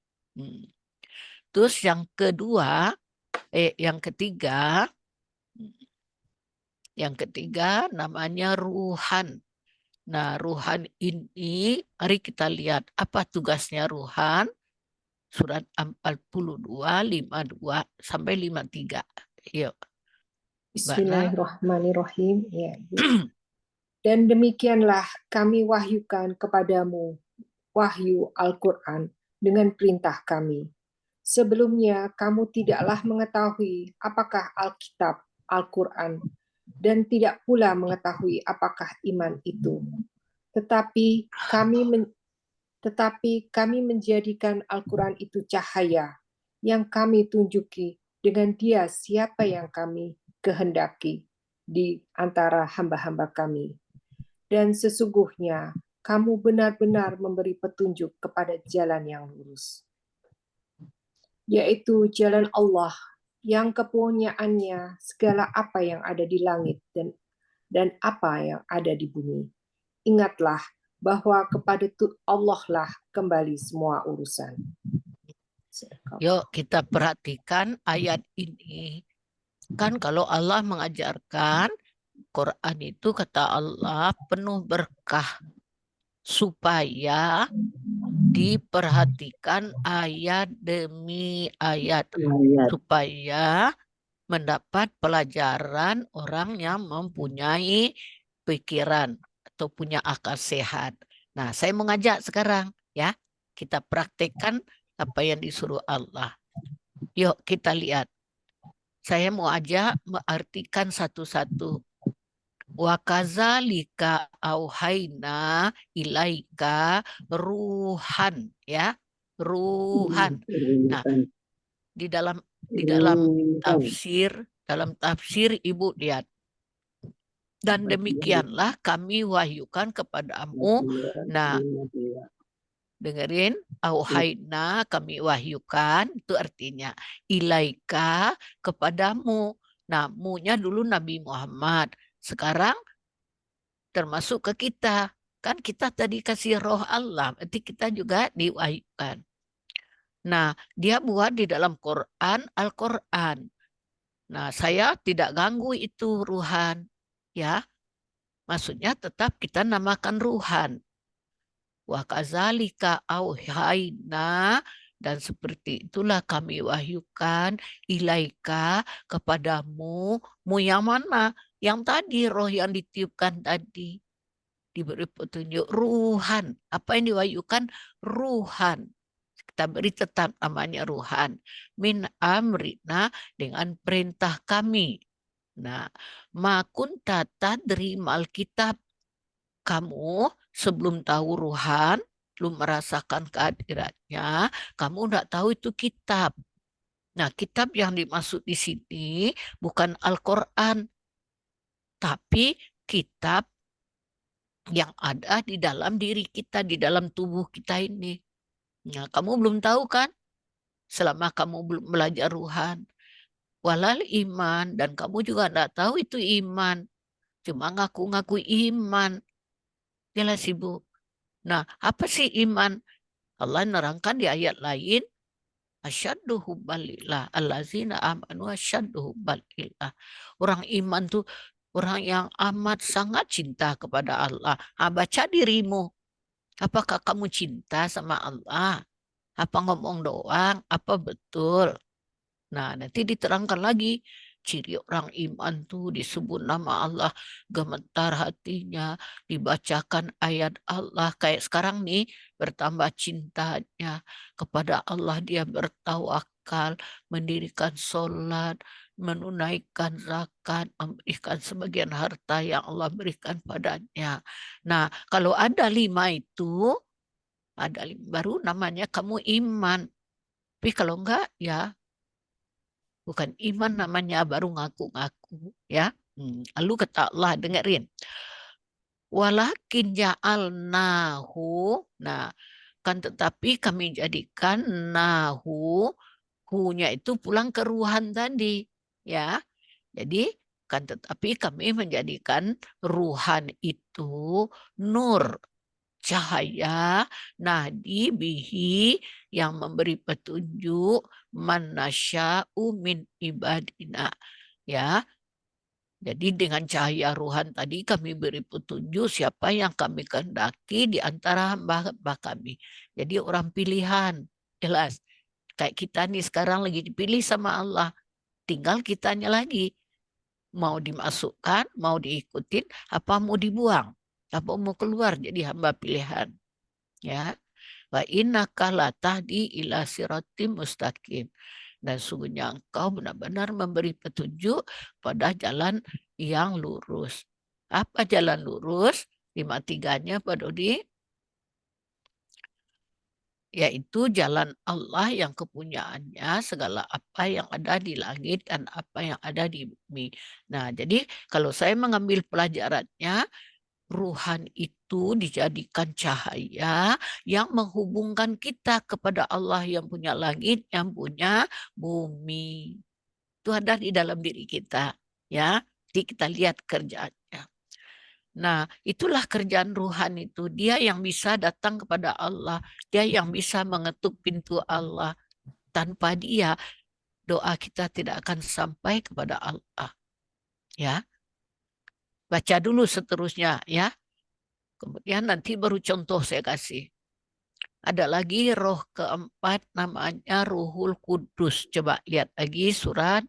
Terus yang ketiga namanya Ruhan. Nah, Ruhan ini, mari kita lihat apa tugasnya Ruhan. Surat 42, 52 sampai 53. Yuk. Bismillahirrahmanirrahim. Ya, dan demikianlah kami wahyukan kepadamu wahyu Al-Quran dengan perintah kami. Sebelumnya kamu tidaklah mengetahui apakah Alkitab, Al-Quran, dan tidak pula mengetahui apakah iman itu. Tetapi kami menjadikan Al-Quran itu cahaya yang kami tunjuki dengan dia siapa yang kami kehendaki di antara hamba-hamba kami. Dan sesungguhnya kamu benar-benar memberi petunjuk kepada jalan yang lurus, yaitu jalan Allah yang kepunyaannya segala apa yang ada di langit dan apa yang ada di bumi. Ingatlah bahwa kepada Allah lah kembali semua urusan. Yuk kita perhatikan ayat ini. Kan kalau Allah mengajarkan, Quran itu kata Allah penuh berkah supaya diperhatikan ayat demi ayat supaya mendapat pelajaran orang yang mempunyai pikiran atau punya akal sehat. Nah, saya mengajak sekarang ya, kita praktekkan apa yang disuruh Allah. Yuk kita lihat. Saya mau aja mengartikan satu-satu. Wa kadzalika auhayna ilaika ruhan, ya. Ruhan. Nah, di dalam tafsir Ibu lihat. Dan demikianlah kami wahyukan kepadamu. Nah, dengerin, auhayna kami wahyukan, itu artinya ilaika kepadamu. Nah, mu-nya dulu Nabi Muhammad. Sekarang termasuk ke kita. Kan kita tadi kasih roh Allah, berarti kita juga diwahyukan. Nah, dia buat di dalam Quran, Al-Quran. Nah, saya tidak ganggu itu ruhan. Ya, maksudnya tetap kita namakan ruhan. Wa kadzalika auhayna, dan seperti itulah kami wahyukan ilaika kepadamu. Mu yang mana? Yang tadi roh yang ditiupkan tadi. Diberi petunjuk ruhan. Apa yang diwahyukan? Ruhan. Kita beri tetap namanya ruhan. Min amrina, dengan perintah kami. Nah, ma kunta tadri mal kitab. Kamu sebelum tahu ruhan, belum merasakan kehadirannya, kamu tidak tahu itu kitab. Nah, kitab yang dimaksud di sini bukan Al-Quran, tapi kitab yang ada di dalam diri kita, di dalam tubuh kita ini. Nah, kamu belum tahu kan? Selama kamu belum belajar ruhan. Walal iman, dan kamu juga tidak tahu itu iman. Cuma ngaku-ngaku iman. Jelas Ibu. Nah, apa sih iman? Allah nerangkan di ayat lain, asyaddu hubbalillah, allazina amanu asyaddu hubbalillah. Orang iman tuh orang yang amat sangat cinta kepada Allah. Baca dirimu. Apakah kamu cinta sama Allah? Apa ngomong doang? Apa betul? Nah, nanti diterangkan lagi. Ciri orang iman tuh disebut nama Allah, gemetar hatinya, dibacakan ayat Allah. Kayak sekarang nih, bertambah cintanya kepada Allah. Dia bertawakal, mendirikan sholat, menunaikan zakat, memberikan sebagian harta yang Allah berikan padanya. Nah, kalau ada 5 itu, baru namanya kamu iman. Tapi kalau enggak, ya bukan iman namanya, baru ngaku-ngaku, ya. Lalu kata Allah, dengerin. Walakin ja'alnahu. Nah, kan tetapi kami jadikan nahu, hu-nya itu pulang ke ruhan tadi, ya. Jadi kan tetapi kami menjadikan ruhan itu nur, cahaya, nahdi bihi, yang memberi petunjuk, manasya'u min ibadina. Ya, jadi dengan cahaya ruhan tadi kami beri petunjuk siapa yang kami kehendaki di antara hamba-hamba kami. Jadi orang pilihan, jelas. Kayak kita nih sekarang lagi dipilih sama Allah. Tinggal kitanya lagi. Mau dimasukkan, mau diikutin, apa mau dibuang. Apa mau keluar jadi hamba pilihan. Ya. Wa innaka latahdi ila siratim mustaqim. Dan sungguhnya engkau benar-benar memberi petunjuk pada jalan yang lurus. Apa jalan lurus? 5-3-nya Pak Dodi. Yaitu jalan Allah yang kepunyaannya segala apa yang ada di langit dan apa yang ada di bumi. Nah, jadi kalau saya mengambil pelajarannya, ruhan itu dijadikan cahaya yang menghubungkan kita kepada Allah yang punya langit, yang punya bumi. Itu ada di dalam diri kita, ya. Jadi kita lihat kerjaannya. Nah, itulah kerjaan ruhan itu. Dia yang bisa datang kepada Allah, dia yang bisa mengetuk pintu Allah. Tanpa dia, doa kita tidak akan sampai kepada Allah. Ya. Baca dulu seterusnya, ya. Kemudian nanti baru contoh saya kasih. Ada lagi roh keempat namanya Ruhul Kudus. Coba lihat lagi surat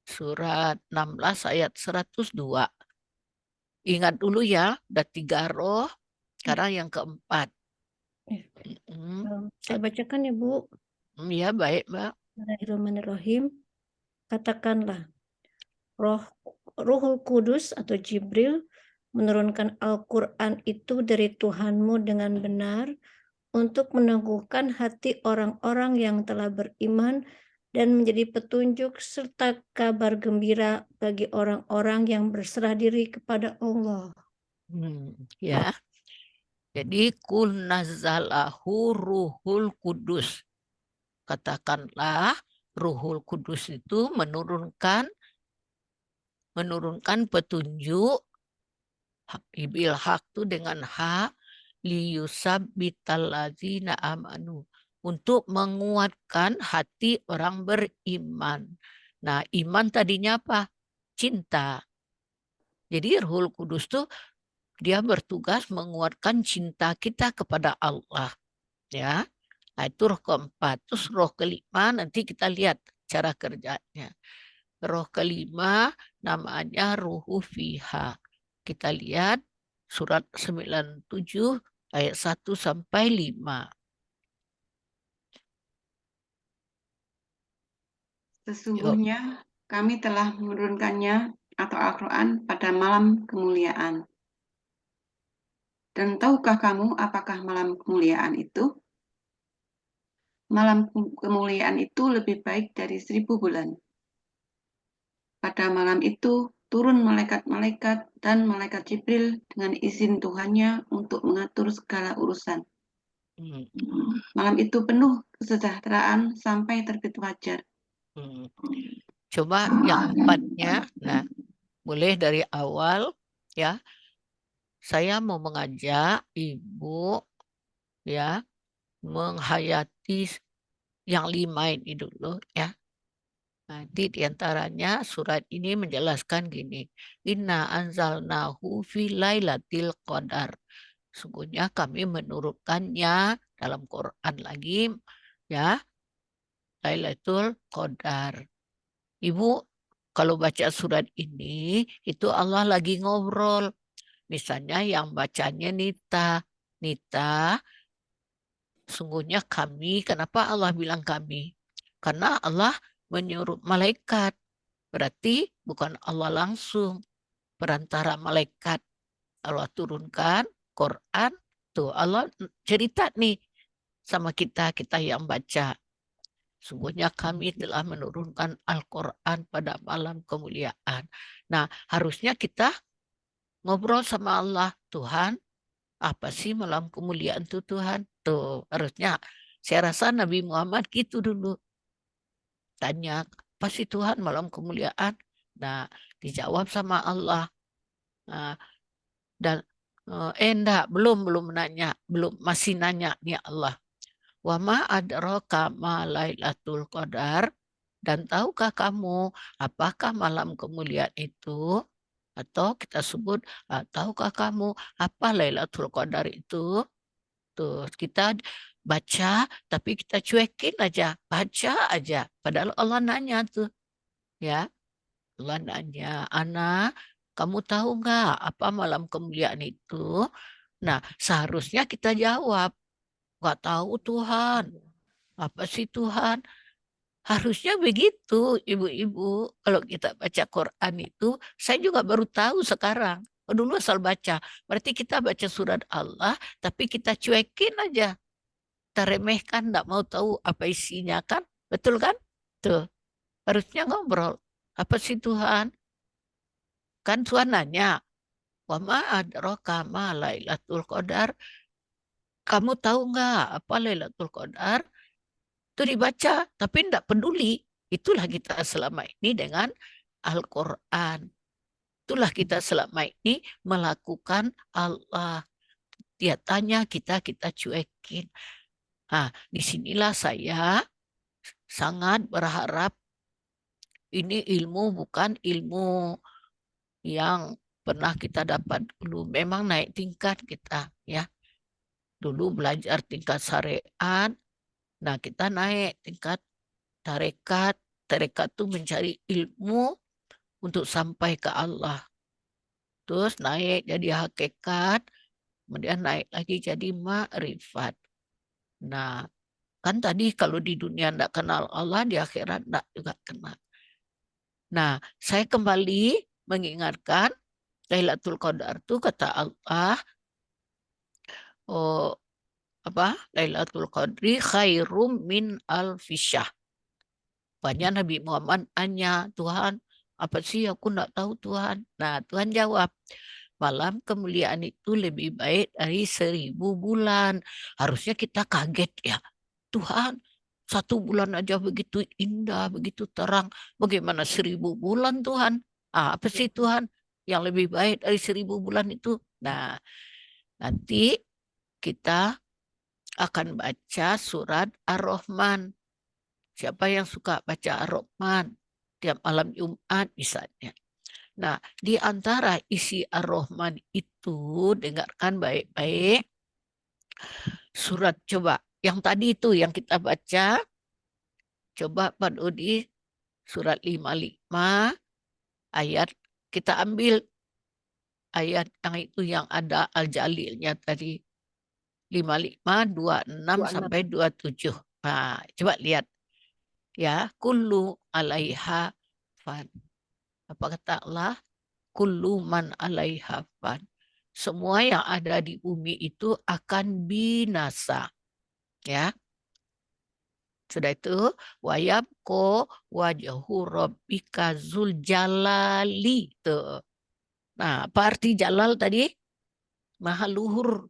16 ayat 102. Ingat dulu ya, ada 3 roh, sekarang yang keempat. Saya bacakan ya Bu. Ya, baik Mbak. Bismillahirrahmanirrahim. Katakanlah, Ruhul Kudus atau Jibril menurunkan Al-Quran itu dari Tuhanmu dengan benar untuk meneguhkan hati orang-orang yang telah beriman dan menjadi petunjuk serta kabar gembira bagi orang-orang yang berserah diri kepada Allah. Ya. Jadi kul nazzalahu ruhul kudus. Katakanlah Ruhul Kudus itu menurunkan petunjuk ibil hak itu dengan hak liyusabbital ladzina amanu, untuk menguatkan hati orang beriman. Nah, iman tadinya apa? Cinta. Jadi Ruhul Kudus tuh dia bertugas menguatkan cinta kita kepada Allah. Ya. Nah, itu roh keempat. Terus roh kelima nanti kita lihat cara kerjanya. Roh kelima namanya ruhu fiha. Kita lihat surat 97 ayat 1 sampai 5. Sesungguhnya kami telah menurunkannya atau Al-Quran pada malam kemuliaan. Dan tahukah kamu apakah malam kemuliaan itu? Malam kemuliaan itu lebih baik dari 1000 bulan. Pada malam itu turun malaikat-malaikat dan malaikat Jibril dengan izin Tuhannya untuk mengatur segala urusan. Malam itu penuh kesejahteraan sampai terbit fajar. Coba yang empatnya, nah boleh dari awal ya. Saya mau mengajak Ibu ya menghayati yang 5 ini dulu ya. Nanti diantaranya surat ini menjelaskan gini. Inna anzalnahu fi lailatul qadar. Sungguhnya kami menurunkannya dalam Quran lagi ya. Lailatul Qadar. Ibu kalau baca surat ini itu Allah lagi ngobrol. Misalnya yang bacanya Nita. Nita, sungguhnya kami, kenapa Allah bilang kami? Karena Allah menyuruh malaikat. Berarti bukan Allah langsung. Perantara malaikat. Allah turunkan Quran. Tuh Allah cerita nih sama kita yang baca. Sungguhnya kami telah menurunkan Al-Quran pada malam kemuliaan. Nah, harusnya kita ngobrol sama Allah. Tuhan, apa sih malam kemuliaan itu Tuhan? Tuh, harusnya. Saya rasa Nabi Muhammad gitu dulu. Tanya, apa sih Tuhan malam kemuliaan? Nah, dijawab sama Allah. Nah, dan enggak, belum nanya. Masih nanya nih Allah. Wa ma adraka ma lailatul qadar, dan tahukah kamu apakah malam kemuliaan itu? Atau kita sebut tahukah kamu apa Lailatul Qadar itu? Tuh kita baca tapi kita cuekin aja, baca aja. Padahal Allah nanya tuh, ya. Allah nanya, Ana, kamu tahu nggak apa malam kemuliaan itu? Nah, seharusnya kita jawab, nggak tahu Tuhan. Apa sih Tuhan? Harusnya begitu, ibu-ibu. Kalau kita baca Quran itu, saya juga baru tahu sekarang. Dulu asal baca. Berarti kita baca surat Allah, tapi kita cuekin aja. Kita remehkan, nggak mau tahu apa isinya kan? Betul kan? Tuh, harusnya ngobrol. Apa sih Tuhan? Kan Tuhan nanya, wa ma adraka ma lailatul qadar. Kamu tahu nggak apa Lailatul Qadar? Itu dibaca, tapi tidak peduli. Itulah kita selama ini dengan Al-Quran. Itulah kita selama ini melakukan Allah. Dia tanya, kita cuekin. Nah, disinilah saya sangat berharap ini ilmu bukan ilmu yang pernah kita dapat dulu. Memang naik tingkat kita, ya. Dulu belajar tingkat syariat. Nah, kita naik tingkat tarekat. Tarekat itu mencari ilmu untuk sampai ke Allah. Terus naik jadi hakikat, kemudian naik lagi jadi ma'rifat. Nah, kan tadi kalau di dunia tidak kenal Allah, di akhirat tidak juga kenal. Nah, saya kembali mengingatkan Lailatul Qadar itu kata Allah, oh, apa? Lailatul Qadri khairum min alfisyahr. Banyak Nabi Muhammad hanya Tuhan, apa sih aku tidak tahu Tuhan. Nah, Tuhan jawab, malam kemuliaan itu lebih baik dari 1000 bulan. Harusnya kita kaget ya. Tuhan, 1 bulan aja begitu indah, begitu terang. Bagaimana 1000 bulan Tuhan? Apa sih Tuhan yang lebih baik dari 1000 bulan itu? Nah, nanti kita akan baca surat Ar-Rahman. Siapa yang suka baca Ar-Rahman tiap malam Jumat misalnya. Nah, di antara isi Ar-Rahman itu, dengarkan baik-baik. Surat coba, yang tadi itu yang kita baca, coba Pak Dodi, surat 55, ayat, kita ambil ayat yang itu yang ada Al-Jalilnya tadi. 55, 26 sampai 27. Nah, coba lihat. Ya, kullu alaiha fan. Apa kata Allah? Kullu man alaiha fan. Semua yang ada di bumi itu akan binasa. Ya. Sudah itu, wayabko wajhu rabbika zul jalali. Tuh. Nah, apa arti jalal tadi? Maha luhur.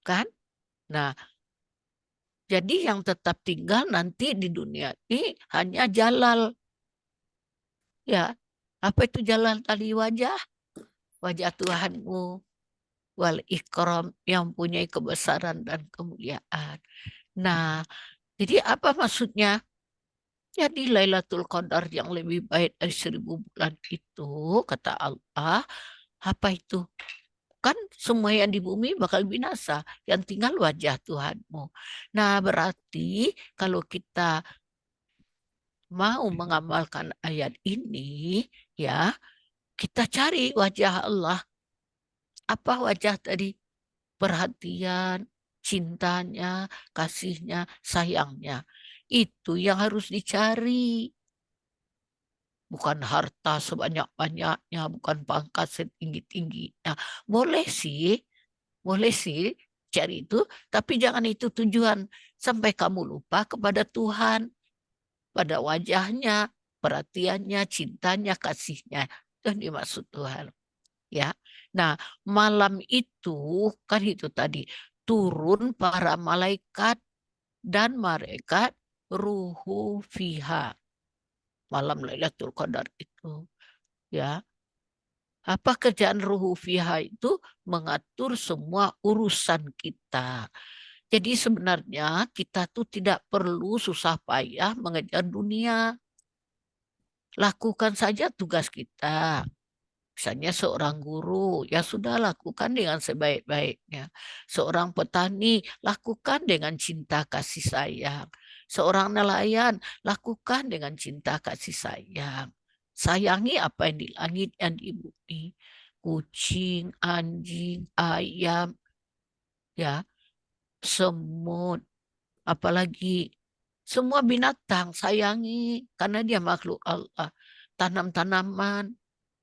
Kan? Nah, jadi yang tetap tinggal nanti di dunia ini hanya jalal. Ya, apa itu jalal tadi? Wajah Tuhanmu wal ikram, yang punya kebesaran dan kemuliaan. Nah, jadi apa maksudnya? Jadi Lailatul Qadar yang lebih baik dari 1000 bulan itu, kata Allah, apa itu? Kan semua yang di bumi bakal binasa, yang tinggal wajah Tuhanmu. Nah, berarti kalau kita mau mengamalkan ayat ini, ya, kita cari wajah Allah. Apa wajah tadi? Perhatian, cintanya, kasihnya, sayangnya. Itu yang harus dicari. Bukan harta sebanyak-banyaknya, bukan pangkat setinggi-tingginya. Boleh sih cari itu, tapi jangan itu tujuan. Sampai kamu lupa kepada Tuhan, pada wajahnya, perhatiannya, cintanya, kasihnya. Itu yang dimaksud Tuhan. Ya. Nah, malam itu kan itu tadi turun para malaikat dan malaikat ruhu fiha. Malam Lailatul Qadar itu, ya. Apa kerjaan ruhu fiha itu? Mengatur semua urusan kita. Jadi sebenarnya kita tuh tidak perlu susah payah mengejar dunia. Lakukan saja tugas kita. Misalnya seorang guru, ya sudah lakukan dengan sebaik-baiknya. Seorang petani, lakukan dengan cinta kasih sayang. Seorang nelayan, lakukan dengan cinta kasih sayang. Sayangi apa yang di langit, yang di bumi. Kucing, anjing, ayam, ya, semut, apalagi semua binatang sayangi karena dia makhluk Allah. Tanam-tanaman,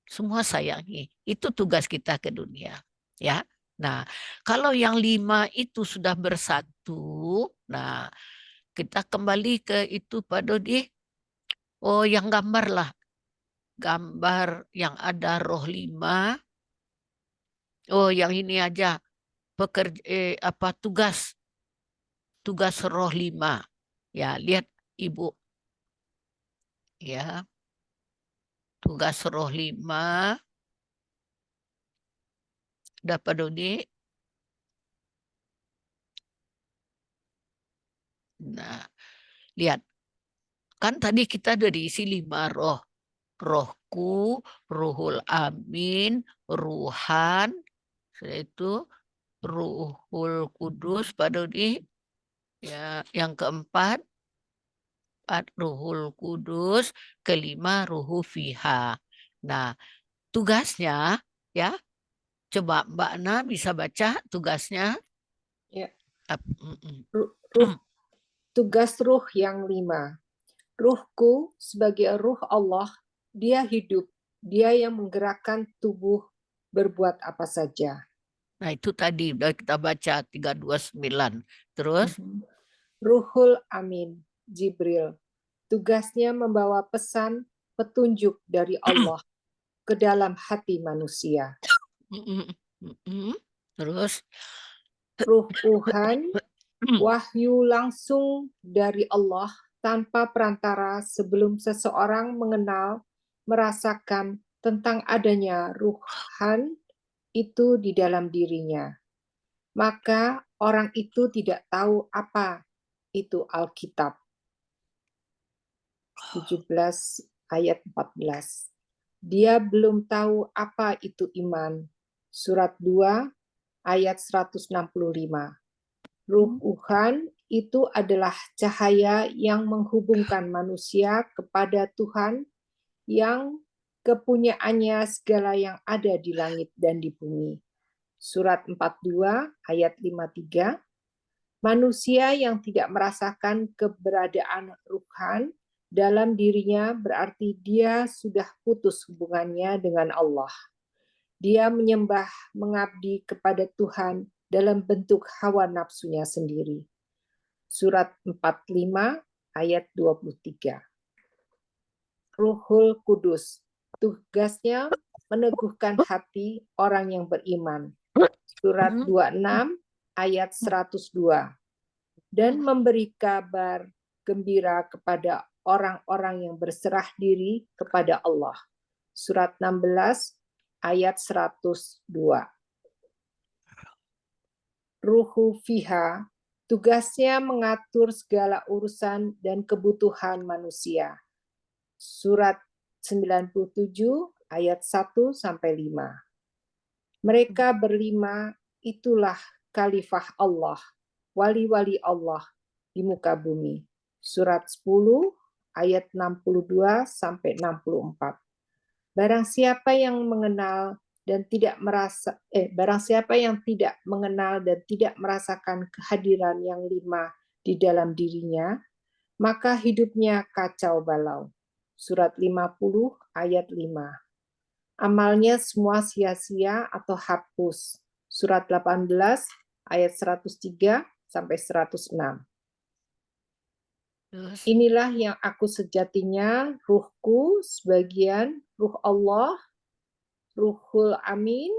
semua sayangi. Itu tugas kita ke dunia. Ya. Nah, kalau yang 5 itu sudah bersatu, nah kita kembali ke itu Pak Dodi. Oh, yang gambar lah. Gambar yang ada roh 5. Oh, yang ini aja. Tugas roh 5. Ya, lihat Ibu. Ya. Tugas roh 5. Dapat Dodi. Nah, lihat. Kan tadi kita udah diisi 5 roh. Rohku, Ruhul Amin, Ruhan, itu Ruhul Kudus, Pak Dodi. Ya, yang keempat, Ruhul Kudus, kelima Ruhu Fiha. Nah, tugasnya ya, coba Mbak Ana bisa baca tugasnya. Ya. Tugas ruh yang 5. Ruhku sebagai ruh Allah, dia hidup, dia yang menggerakkan tubuh berbuat apa saja. Nah itu tadi udah kita baca 329. Terus? Ruhul Amin, Jibril. Tugasnya membawa pesan petunjuk dari Allah ke dalam hati manusia. Terus? Ruh Tuhan, wahyu langsung dari Allah tanpa perantara sebelum seseorang mengenal, merasakan tentang adanya ruhan itu di dalam dirinya. Maka orang itu tidak tahu apa itu Alkitab. 17 ayat 14. Dia belum tahu apa itu iman. Surat 2 ayat 165. Ruh Tuhan itu adalah cahaya yang menghubungkan manusia kepada Tuhan yang kepunyaannya segala yang ada di langit dan di bumi. Surat 42 ayat 53. Manusia yang tidak merasakan keberadaan Ruhan dalam dirinya berarti dia sudah putus hubungannya dengan Allah. Dia menyembah, mengabdi kepada Tuhan dalam bentuk hawa nafsunya sendiri. Surat 45 ayat 23. Ruhul Kudus, tugasnya meneguhkan hati orang yang beriman. Surat 26 ayat 102. Dan memberi kabar gembira kepada orang-orang yang berserah diri kepada Allah. Surat 16 ayat 102. Ruhu fiha, tugasnya mengatur segala urusan dan kebutuhan manusia. Surat 97 ayat 1 sampai 5. Mereka berlima itulah khalifah Allah, wali-wali Allah di muka bumi. Surat 10 ayat 62 sampai 64. Barang siapa yang mengenal dan tidak barang siapa yang tidak mengenal dan tidak merasakan kehadiran yang 5 di dalam dirinya, maka hidupnya kacau balau. Surat 50 ayat 5. Amalnya semua sia-sia atau hapus. Surat 18 ayat 103 sampai 106. Inilah yang aku sejatinya, ruhku sebagian, ruh Allah, Ruhul Amin,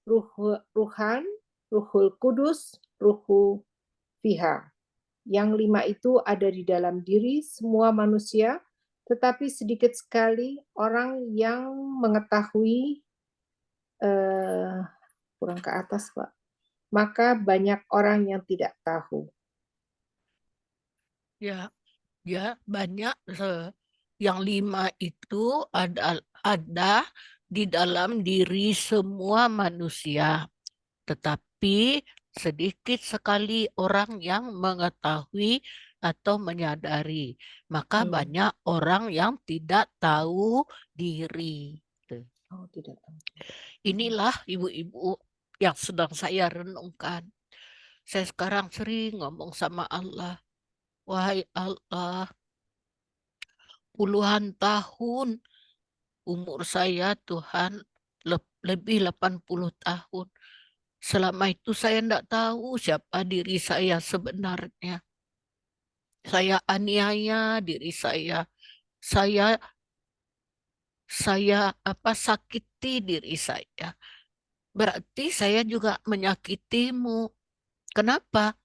Ruhan, Ruhul Kudus, Ruhu Fiha. Yang 5 itu ada di dalam diri semua manusia, tetapi sedikit sekali orang yang mengetahui, kurang ke atas, Pak. Maka banyak orang yang tidak tahu. Ya banyak. Yang 5 itu ada di dalam diri semua manusia. Tetapi sedikit sekali orang yang mengetahui atau menyadari. Maka banyak orang yang tidak tahu diri. Oh, tidak tahu. Inilah ibu-ibu yang sedang saya renungkan. Saya sekarang sering ngomong sama Allah. Wahai Allah, puluhan tahun umur saya Tuhan, lebih 80 tahun. Selama itu saya tidak tahu siapa diri saya sebenarnya. Saya aniaya diri saya. Saya sakiti diri saya. Berarti saya juga menyakitimu. Kenapa?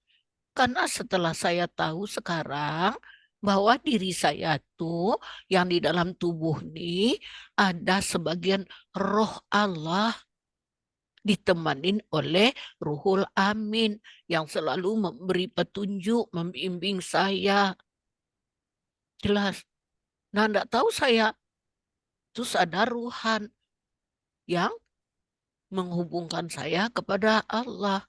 Karena setelah saya tahu sekarang bahwa diri saya tuh yang di dalam tubuh ini ada sebagian roh Allah ditemanin oleh Ruhul Amin yang selalu memberi petunjuk, membimbing saya. Jelas. Nah, enggak tahu saya. Terus ada Ruhan yang menghubungkan saya kepada Allah.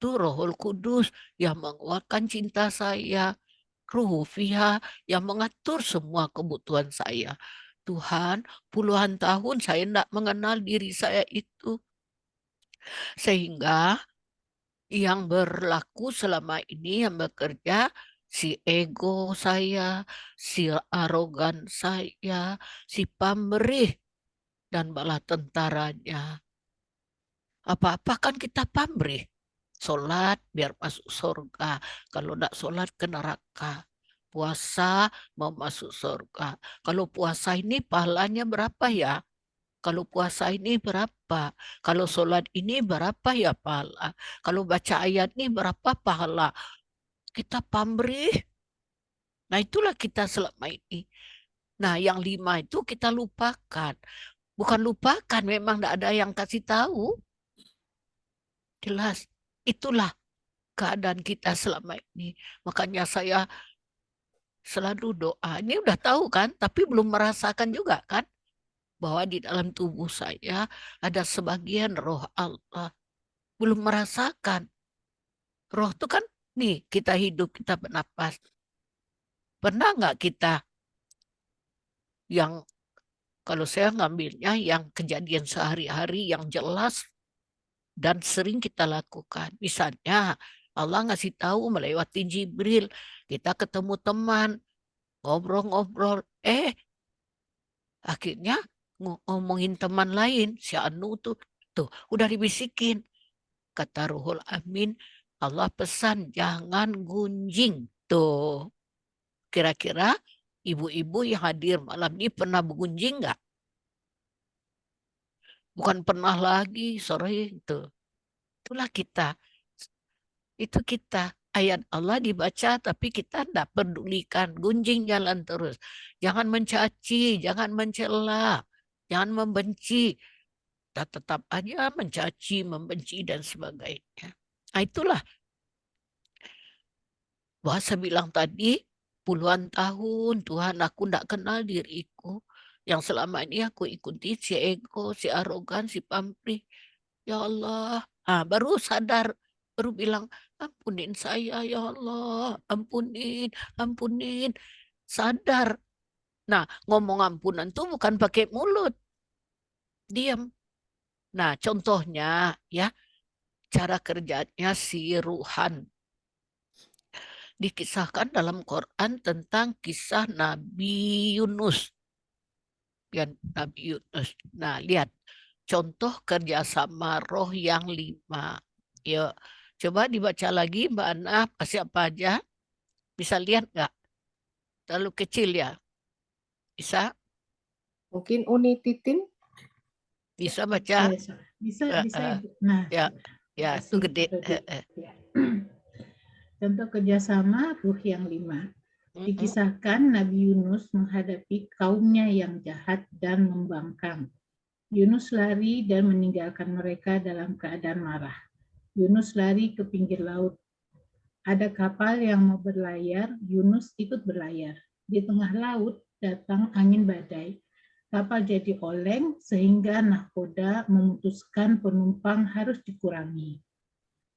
Itu Rohul Kudus yang menguatkan cinta saya. Ruhu Fiha yang mengatur semua kebutuhan saya. Tuhan, puluhan tahun saya tidak mengenal diri saya itu. Sehingga yang berlaku selama ini, yang bekerja, si ego saya, si arogan saya, si pamrih, dan bala tentaranya. Apa-apa kan kita pamrih. Sholat biar masuk surga. Kalau tidak sholat ke neraka. Puasa mau masuk surga. Kalau puasa ini pahalanya berapa ya? Kalau puasa ini berapa? Kalau sholat ini berapa ya pahala? Kalau baca ayat ini berapa pahala? Kita pamrih. Nah itulah kita selama ini. Nah yang 5 itu kita lupakan. Bukan lupakan, memang tidak ada yang kasih tahu. Jelas, itulah keadaan kita selama ini. Makanya saya selalu doa. Ini udah tahu kan, tapi belum merasakan juga kan. Bahwa di dalam tubuh saya ada sebagian roh Allah. Belum merasakan. Roh itu kan, nih kita hidup, kita bernapas. Pernah nggak kita yang, kalau saya ngambilnya yang kejadian sehari-hari yang jelas dan sering kita lakukan. Misalnya Allah ngasih tahu melewati Jibril, kita ketemu teman, ngobrol-ngobrol, akhirnya ngomongin teman lain, si Anu tuh udah dibisikin. Kata Ruhul Amin, Allah pesan jangan gunjing. Tuh, kira-kira ibu-ibu yang hadir malam ini pernah bergunjing nggak? Bukan pernah lagi, sore itu. Itulah kita. Itu kita. Ayat Allah dibaca tapi kita tidak pedulikan. Gunjing jalan terus. Jangan mencaci, jangan mencela, jangan membenci. Kita tetap aja mencaci, membenci, dan sebagainya. Nah itulah. Bahasa bilang tadi, puluhan tahun Tuhan aku tidak kenal diriku. Yang selama ini aku ikuti si ego, si arogan, si pamrih. Ya Allah. Baru sadar, baru bilang, ampunin saya ya Allah, ampunin, ampunin. Sadar. Nah, ngomong ampunan tuh bukan pakai mulut. Diam. Nah, contohnya ya, cara kerjanya si Ruhan. Dikisahkan dalam Quran tentang kisah Nabi Yunus. Ya, Nabi Yunus. Nah, lihat. Contoh kerjasama roh yang 5. Yuk, coba dibaca lagi Mbak Ana, siapa aja? Bisa lihat nggak? Terlalu kecil ya? Bisa? Mungkin Uni Titin? Bisa baca? Bisa, Ibu. Nah, ya itu gede. Ya. Contoh kerjasama ruh yang 5. Dikisahkan Nabi Yunus menghadapi kaumnya yang jahat dan membangkang. Yunus lari dan meninggalkan mereka dalam keadaan marah. Yunus lari ke pinggir laut. Ada kapal yang mau berlayar, Yunus ikut berlayar. Di tengah laut datang angin badai. Kapal jadi oleng sehingga nahkoda memutuskan penumpang harus dikurangi.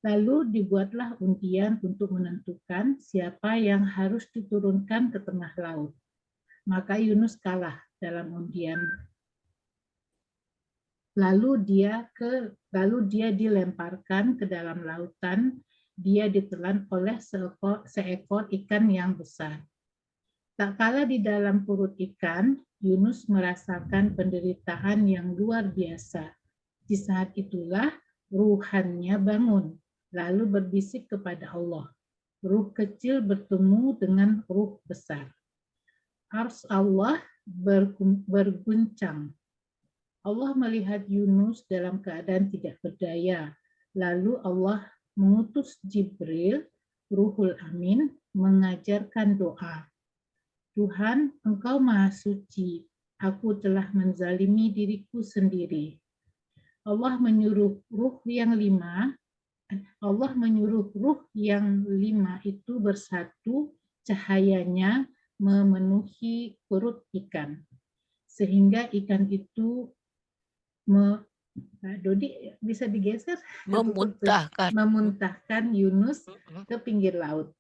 Lalu dibuatlah undian untuk menentukan siapa yang harus diturunkan ke tengah laut. Maka Yunus kalah dalam undian. Lalu dia dilemparkan ke dalam lautan. Dia ditelan oleh seekor ikan yang besar. Tak kala di dalam perut ikan, Yunus merasakan penderitaan yang luar biasa. Di saat itulah ruhannya bangun, lalu berbisik kepada Allah. Ruh kecil bertemu dengan ruh besar. Ars Allah berguncang. Allah melihat Yunus dalam keadaan tidak berdaya. Lalu Allah mengutus Jibril, Ruhul Amin, mengajarkan doa. Tuhan, Engkau Maha Suci. Aku telah menzalimi diriku sendiri. Allah menyuruh ruh yang 5 itu bersatu, cahayanya memenuhi perut ikan. Sehingga ikan itu Dodi bisa digeser? Memuntahkan Yunus ke pinggir laut.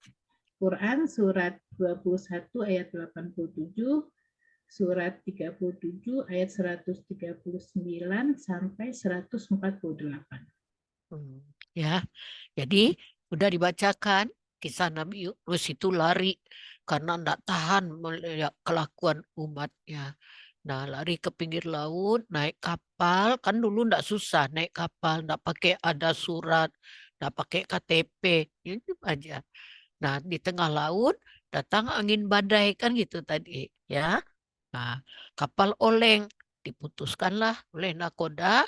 Quran surat 21 ayat 87, surat 37 ayat 139 sampai 148. Ya, jadi udah dibacakan kisah Nabi Yunus itu lari karena tidak tahan melihat kelakuan umatnya. Nah, lari ke pinggir laut, naik kapal, kan dulu tidak susah naik kapal, tidak pakai ada surat, tidak pakai KTP, itu aja. Nah, di tengah laut datang angin badai kan gitu tadi, ya. Nah, kapal oleng diputuskanlah oleh nakoda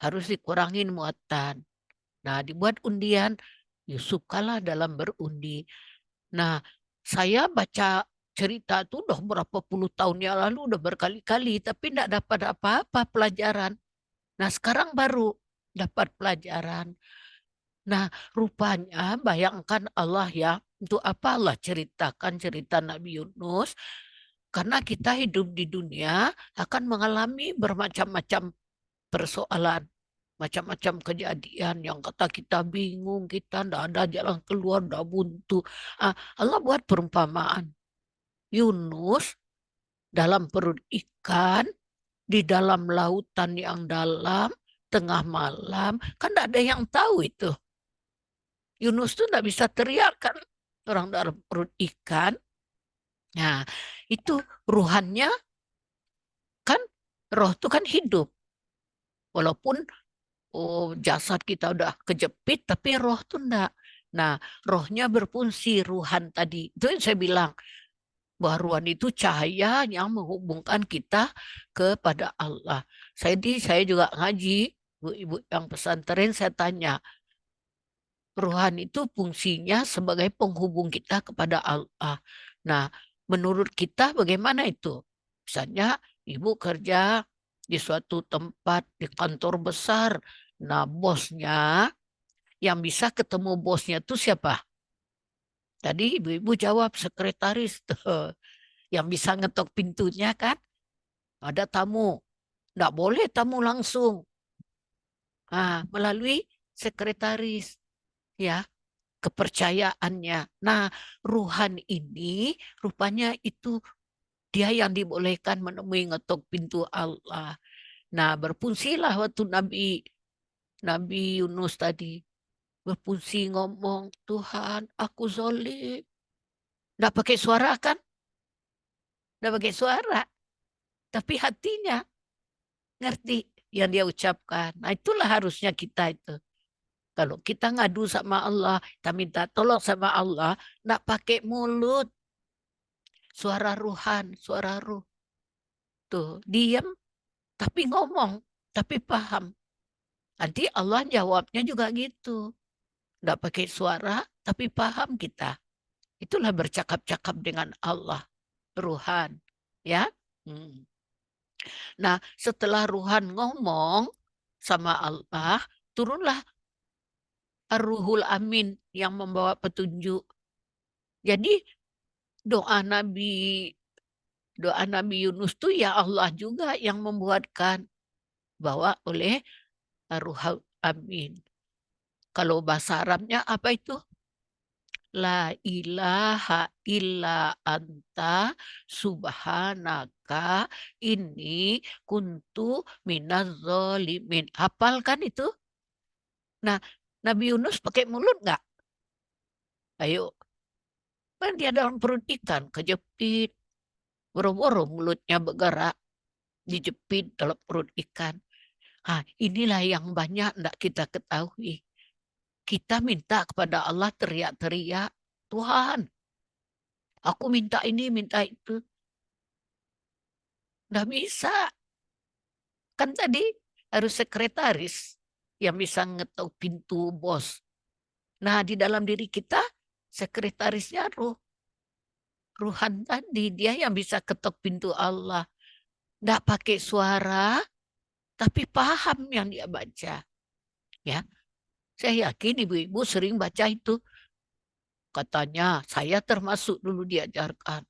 harus dikurangin muatan. Nah, dibuat undian, Yusuf kalah dalam berundi. Nah, saya baca cerita itu udah berapa puluh tahun yang lalu, udah berkali-kali, tapi tidak dapat apa-apa pelajaran. Nah, sekarang baru dapat pelajaran. Nah, rupanya bayangkan Allah ya, untuk apa Allah ceritakan cerita Nabi Yunus? Karena kita hidup di dunia akan mengalami bermacam-macam persoalan, macam-macam kejadian yang kata kita bingung, kita tidak ada jalan keluar, tidak buntu. Allah buat perumpamaan. Yunus dalam perut ikan, di dalam lautan yang dalam, tengah malam, kan tidak ada yang tahu itu. Yunus itu tidak bisa teriak kan, orang dalam perut ikan. Nah, itu ruhannya kan, roh itu kan hidup. Walaupun jasad kita udah kejepit, tapi roh tuh enggak. Nah, rohnya berfungsi, ruhan tadi. Itu yang saya bilang, bahwa ruhan itu cahaya yang menghubungkan kita kepada Allah. Saya juga ngaji, ibu-ibu yang pesantren, saya tanya, ruhan itu fungsinya sebagai penghubung kita kepada Allah. Nah, menurut kita bagaimana itu? Misalnya, ibu kerja di suatu tempat, di kantor besar. Nah, bosnya, yang bisa ketemu bosnya itu siapa? Tadi ibu-ibu jawab sekretaris tuh. Yang bisa ngetok pintunya kan. Ada tamu. Nggak boleh tamu langsung. Nah, melalui sekretaris. Ya, kepercayaannya. Nah, ruhan ini rupanya itu dia yang dibolehkan menemui ngetok pintu Allah. Nah, berfungsilah waktu Nabi Yunus tadi. Berfungsi ngomong, Tuhan, aku zolim. Nggak pakai suara kan? Nggak pakai suara. Tapi hatinya ngerti yang dia ucapkan. Nah, itulah harusnya kita itu. Kalau kita ngadu sama Allah, kita minta tolong sama Allah, nggak pakai mulut. Suara ruhan, suara ruh. Tuh, diam, tapi ngomong, tapi paham. Nanti Allah jawabnya juga gitu. Nggak pakai suara, tapi paham kita. Itulah bercakap-cakap dengan Allah. Ruhan. Ya. Nah, setelah ruhan ngomong sama Allah, turunlah Ar-Ruhul Amin yang membawa petunjuk. Jadi doa Nabi Yunus itu ya Allah juga yang membuatkan, bawa oleh Ar-Ruhul Amin. Kalau bahasa Arabnya apa itu? La ilaha illa anta subhanaka inni kuntu minaz zalimin. Hafal kan itu? Nah, Nabi Yunus pakai mulut nggak? Ayo. Kan dia dalam perut ikan, kejepit. Boro-boro mulutnya bergerak, dijepit dalam perut ikan. Inilah yang banyak tidak kita ketahui. Kita minta kepada Allah teriak-teriak, Tuhan, aku minta ini, minta itu. Nggak bisa. Kan tadi harus sekretaris yang bisa ngetok pintu bos. Nah, di dalam diri kita, sekretarisnya ruhan tadi, dia yang bisa ketok pintu Allah. Nggak pakai suara, tapi paham yang dia baca. Ya, saya yakin ibu-ibu sering baca itu. Katanya, saya termasuk dulu diajarkan.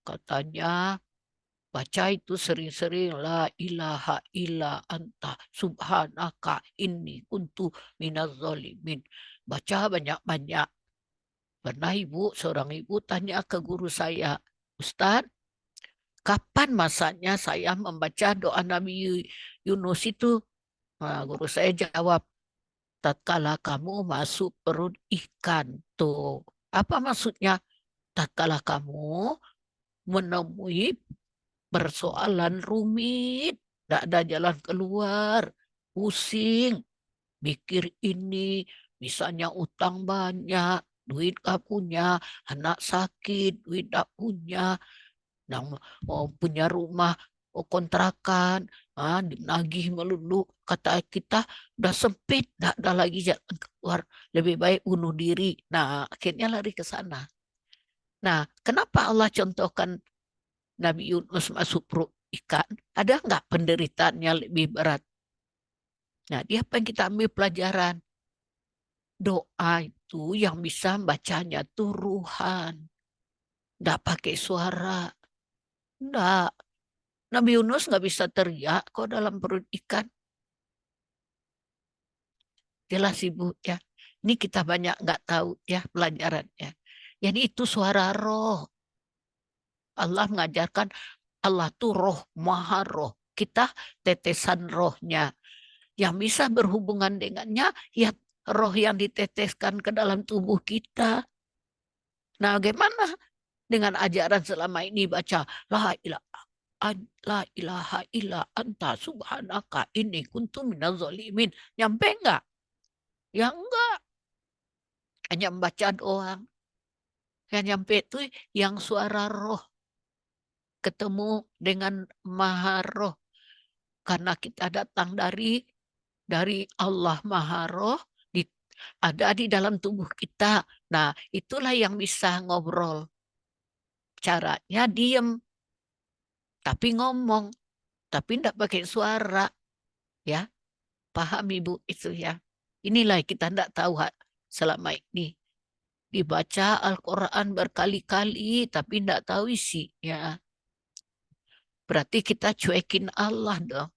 Katanya, baca itu sering-sering, la ilaha illa anta subhanaka inni kuntu minaz zalimin. Baca banyak-banyak. Pernah seorang ibu tanya ke guru saya, Ustadz, kapan masanya saya membaca doa Nabi Yunus itu? Nah, guru saya jawab, tatkala kamu masuk perut ikan. Tuh, apa maksudnya? Tatkala kamu menemui persoalan rumit, tidak ada jalan keluar, pusing, mikir ini, misalnya utang banyak, duit gak punya, anak sakit, duit gak punya, mau punya rumah kontrakan, nagih melulu, kata kita udah sempit, tidak ada lagi jalan keluar, lebih baik bunuh diri. Nah, akhirnya lari ke sana. Nah, kenapa Allah contohkan Nabi Yunus masuk perut ikan? Ada nggak penderitaannya lebih berat? Nah, dia apa yang kita ambil pelajaran? Doa itu yang bisa bacanya tuh ruhan. Nggak pakai suara. Nggak. Nabi Yunus nggak bisa teriak kok dalam perut ikan. Jelas Ibu ya. Ini kita banyak nggak tahu ya pelajarannya. Jadi itu suara roh. Allah mengajarkan Allah tuh roh, maha roh. Kita tetesan rohnya. Yang bisa berhubungan dengannya, ya roh yang diteteskan ke dalam tubuh kita. Nah, bagaimana dengan ajaran selama ini baca la ilaha illa anta subhanaka inni kuntu minaz zalimin. Nyampe enggak? Ya enggak. Hanya membaca doang. Yang nyampe itu yang suara roh. Ketemu dengan maha roh. Karena kita datang dari Allah maha roh, ada di dalam tubuh kita. Nah, itulah yang bisa ngobrol. Caranya diem, tapi ngomong, tapi tidak pakai suara. Ya, paham Ibu itu ya. Inilah kita tidak tahu selama ini. Dibaca Al-Quran berkali-kali, tapi tidak tahu isinya. Berarti kita cuekin Allah dong.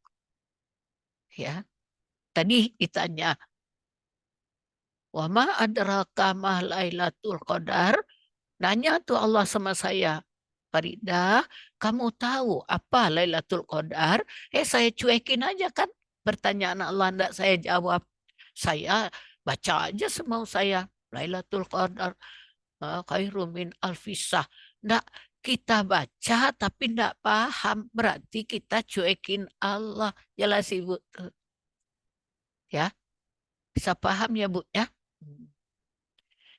Ya, tadi ditanya, wa ma adraka ma Lailatul Qadar? Nanya tuh Allah sama saya, Farida, kamu tahu apa Lailatul Qadar? Saya cuekin aja kan pertanyaan Allah, enggak saya jawab. Saya baca aja semau saya. Lailatul Qadar khairum min alfisah. Enggak, kita baca tapi enggak paham. Berarti kita cuekin Allah. Jelas Ibu. Ya, bisa paham ya Bu ya?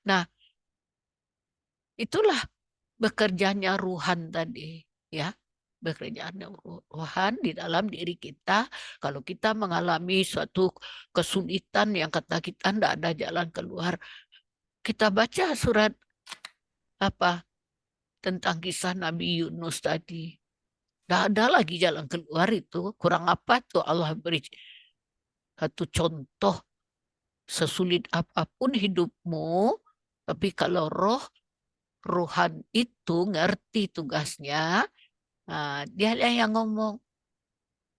Nah, itulah bekerjanya ruhan tadi, ya. Bekerjanya ruhan di dalam diri kita. Kalau kita mengalami suatu kesulitan yang kata kita tidak ada jalan keluar, kita baca surat apa tentang kisah Nabi Yunus tadi. Tidak ada lagi jalan keluar itu. Kurang apa tuh Allah beri satu contoh, sesulit apapun hidupmu, tapi kalau ruhan itu ngerti tugasnya, dia yang ngomong,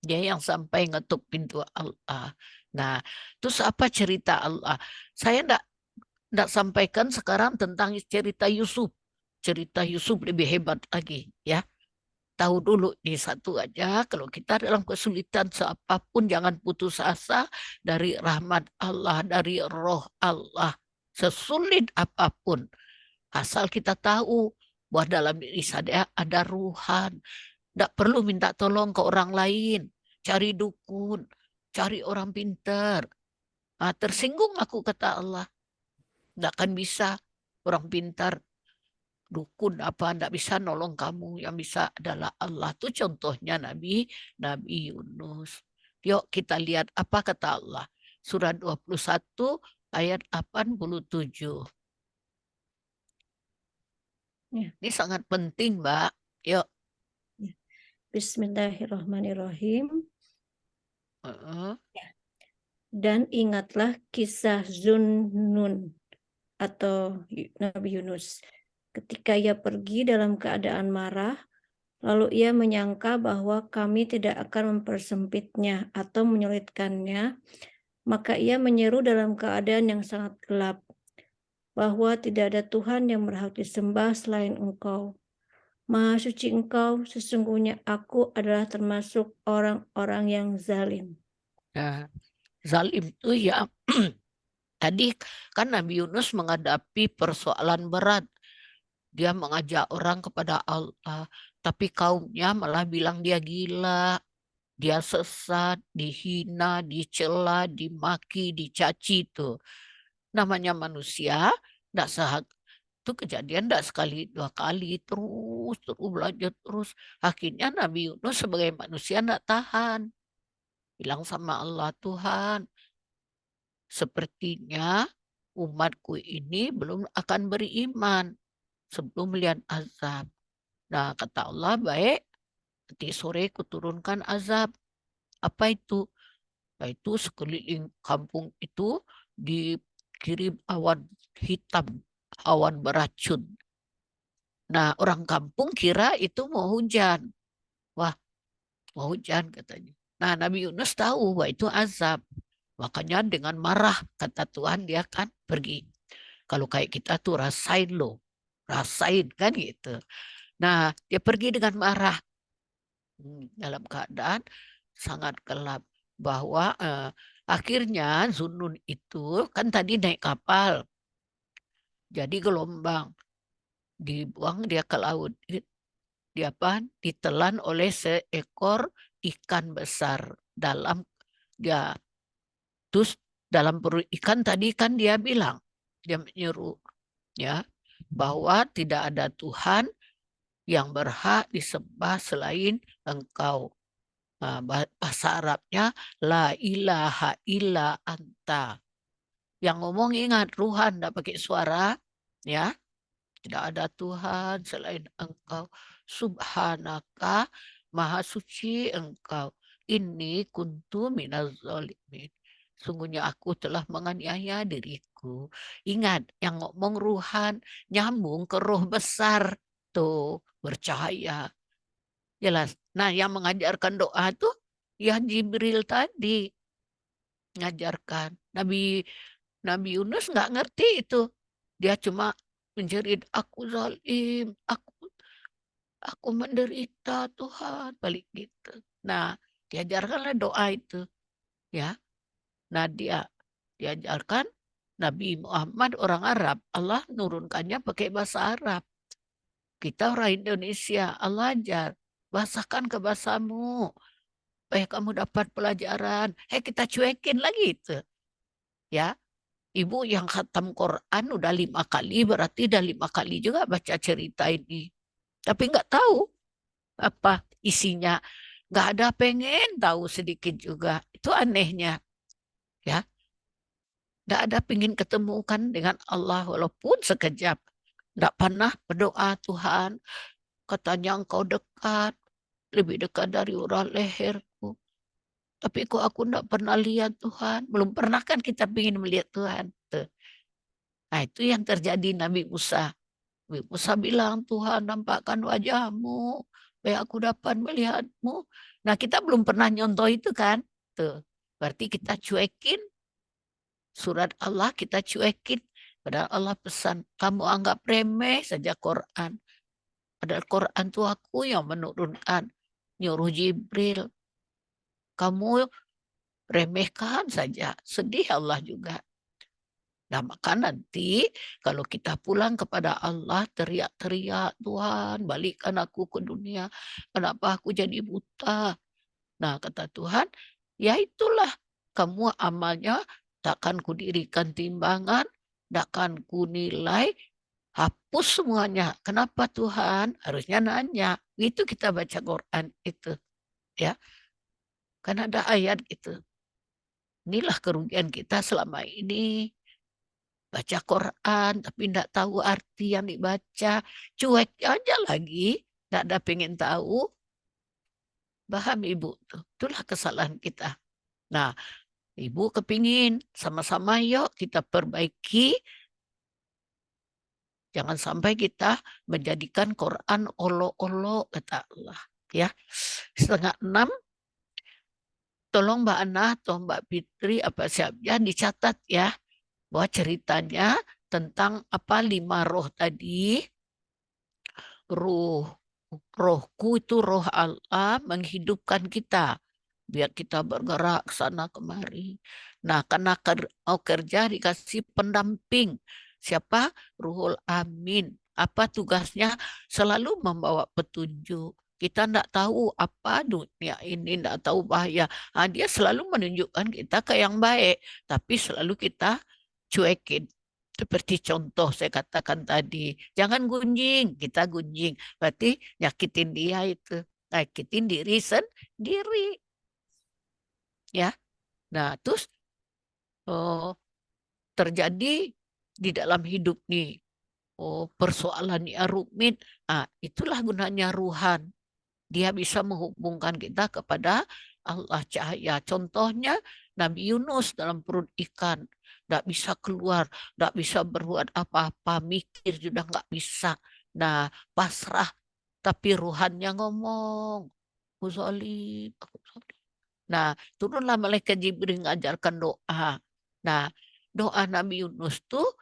dia yang sampai ngetuk pintu Allah. Nah, terus apa cerita Allah? Saya enggak sampaikan sekarang tentang cerita Yusuf. Cerita Yusuf lebih hebat lagi, ya. Tahu dulu nih satu aja, kalau kita dalam kesulitan seapapun jangan putus asa dari rahmat Allah, dari roh Allah. Sesulit apapun, asal kita tahu bahwa dalam diri saya ada ruhan. Tidak perlu minta tolong ke orang lain, cari dukun, cari orang pintar. Tersinggung aku kata Allah. Tidak akan bisa orang pintar, dukun apa tidak bisa nolong kamu, yang bisa adalah Allah. Itu contohnya Nabi Yunus. Yuk kita lihat apa kata Allah. Surat 21 ayat 87. Ya. Ini sangat penting, Mbak. Yuk. Bismillahirrahmanirrahim. Dan ingatlah kisah Zunnun atau Nabi Yunus. Ketika ia pergi dalam keadaan marah, lalu ia menyangka bahwa kami tidak akan mempersempitnya atau menyulitkannya, maka ia menyeru dalam keadaan yang sangat gelap, bahwa tidak ada Tuhan yang berhak disembah selain Engkau. Maha suci Engkau, sesungguhnya aku adalah termasuk orang-orang yang zalim. Nah, zalim itu ya Tadi kan Nabi Yunus menghadapi persoalan berat. Dia mengajak orang kepada Allah, tapi kaumnya malah bilang dia gila, dia sesat, dihina, dicela, dimaki, dicaci itu. Namanya manusia, tidak sehat. Itu kejadian tidak sekali, dua kali, terus belajar terus. Akhirnya Nabi Yunus sebagai manusia tidak tahan. Bilang sama Allah, Tuhan, sepertinya umatku ini belum akan beriman sebelum melihat azab. Nah, kata Allah, baik, nanti sore kuturunkan azab. Apa itu? Yaitu sekeliling kampung itu dikirim awan hitam, awan beracun. Nah, orang kampung kira itu mau hujan. Wah, mau hujan katanya. Nah, Nabi Yunus tahu bahwa itu azab. Makanya dengan marah, kata Tuhan, dia kan pergi. Kalau kayak kita tuh rasain loh. Rasain kan gitu. Nah, dia pergi dengan marah. Dalam keadaan sangat gelap. Bahwa akhirnya Zunnun itu kan tadi naik kapal. Jadi gelombang. Dibuang dia ke laut. Dia apa? Ditelan oleh seekor ikan besar. Dia terus dalam perut ikan tadi kan dia bilang. Dia menyuruh ya bahwa tidak ada Tuhan yang berhak disembah selain Engkau. Nah, bahasa Arabnya la ilaha illa anta. Yang ngomong ingat Tuhan, tidak pakai suara, ya. Tidak ada Tuhan selain Engkau. Subhanaka, maha suci Engkau. Ini kuntu minaz zalimin. Sungguhnya aku telah menganiaya diriku. Ingat, yang ngomong Ruhan nyambung ke roh besar. Tuh, bercahaya. Jelas. Nah, yang mengajarkan doa tuh ya Jibril tadi. Ngajarkan. Nabi Yunus nggak ngerti itu. Dia cuma menjerit, aku zalim, aku menderita Tuhan. Balik gitu. Nah, diajarkanlah doa itu. Ya. Nah, diajarkan Nabi Muhammad orang Arab. Allah nurunkannya pakai bahasa Arab. Kita orang Indonesia. Allah ajar. Bahasakan ke bahasamu. Supaya kamu dapat pelajaran. Kita cuekin lagi itu. Ya. Ibu yang khatam Quran udah 5 kali. Berarti udah 5 kali juga baca cerita ini. Tapi nggak tahu apa isinya. Nggak ada pengen tahu sedikit juga. Itu anehnya. Ya. Nggak ada pengen ketemukan dengan Allah walaupun sekejap. Nggak pernah berdoa Tuhan. Katanya engkau dekat. Lebih dekat dari urat leherku. Tapi kok aku nggak pernah lihat Tuhan. Belum pernah kan kita ingin melihat Tuhan. Tuh. Nah itu yang terjadi Nabi Musa. Nabi Musa bilang, Tuhan nampakkan wajahmu. Supaya aku dapat melihatmu. Nah kita belum pernah nyontoh itu kan. Tuh. Berarti kita cuekin. Surat Allah kita cuekin. Padahal Allah pesan, kamu anggap remeh saja Quran. Padahal Quran itu aku yang menurunkan. Nyuruh Jibril. Kamu remehkan saja. Sedih Allah juga. Nah, maka nanti kalau kita pulang kepada Allah, teriak-teriak, Tuhan, balikkan aku ke dunia. Kenapa aku jadi buta? Nah, kata Tuhan, ya itulah kamu amalnya takkan kudirikan timbangan, takkan kunilai, hapus semuanya. Kenapa Tuhan? Harusnya nanya. Itu kita baca Quran itu. Ya. Kan ada ayat itu. Inilah kerugian kita selama ini. Baca Quran, tapi tidak tahu arti yang dibaca. Cuek aja lagi. Tidak ada pengen tahu. Paham Ibu? Itulah kesalahan kita. Nah, Ibu kepingin sama-sama yuk kita perbaiki. Jangan sampai kita menjadikan Quran olo-olo, kata Allah. Ya, 5:30. Tolong Mbak Ana atau Mbak Fitri apa siapnya dicatat ya. Bahwa ceritanya tentang apa 5 roh tadi. Rohku itu roh Allah menghidupkan kita. biar kita bergerak sana kemari. Nah, karena mau kerja dikasih pendamping. Siapa? Ruhul Amin. Apa tugasnya? Selalu membawa petunjuk. Kita tidak tahu apa dunia ini, tidak tahu bahaya. Nah, dia selalu menunjukkan kita ke yang baik, tapi selalu kita cuekin. Seperti contoh saya katakan tadi, jangan gunjing, kita gunjing. Berarti nyakitin dia itu, nyakitin diri sendiri. Ya, nah terus terjadi di dalam hidup nih, persoalan yang rumit. Ah, itulah gunanya ruhan. Dia bisa menghubungkan kita kepada Allah cahaya. Contohnya Nabi Yunus dalam perut ikan. Tidak bisa keluar, tidak bisa berbuat apa-apa, mikir sudah nggak bisa. Nah, pasrah. Tapi ruhannya ngomong, aku zalim, aku zalim. Nah, turunlah malaikat Jibril mengajarkan doa. Nah, doa Nabi Yunus tuh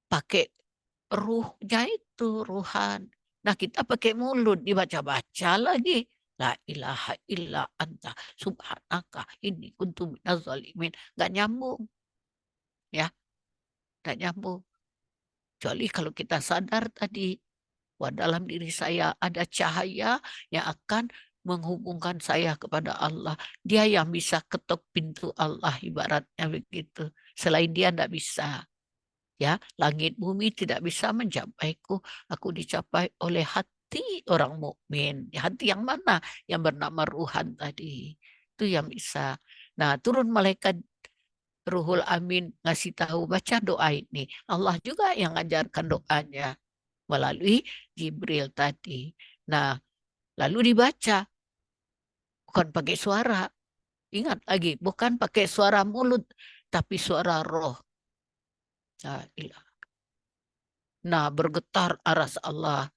pakai ruhnya itu, ruhan. Nah, kita pakai mulut, dibaca-baca lagi. La ilaha illa anta subhanaka inni kuntu minaz zalimin. Nggak nyambung. Ya, nggak nyambung. Kecuali kalau kita sadar tadi, bahwa dalam diri saya ada cahaya yang akan menghubungkan saya kepada Allah. Dia yang bisa ketuk pintu Allah, ibaratnya begitu. Selain dia tidak bisa. Ya, langit bumi tidak bisa mencapaiku. Aku dicapai oleh hati orang mukmin. Hati yang mana? Yang bernama Ruhan tadi. Itu yang bisa. Nah, turun malaikat Ruhul Amin ngasih tahu baca doa ini. Allah juga yang ngajarkan doanya melalui Jibril tadi. Nah, lalu dibaca, bukan pakai suara. Ingat lagi, bukan pakai suara mulut, tapi suara roh. Nah, bergetar aras Allah,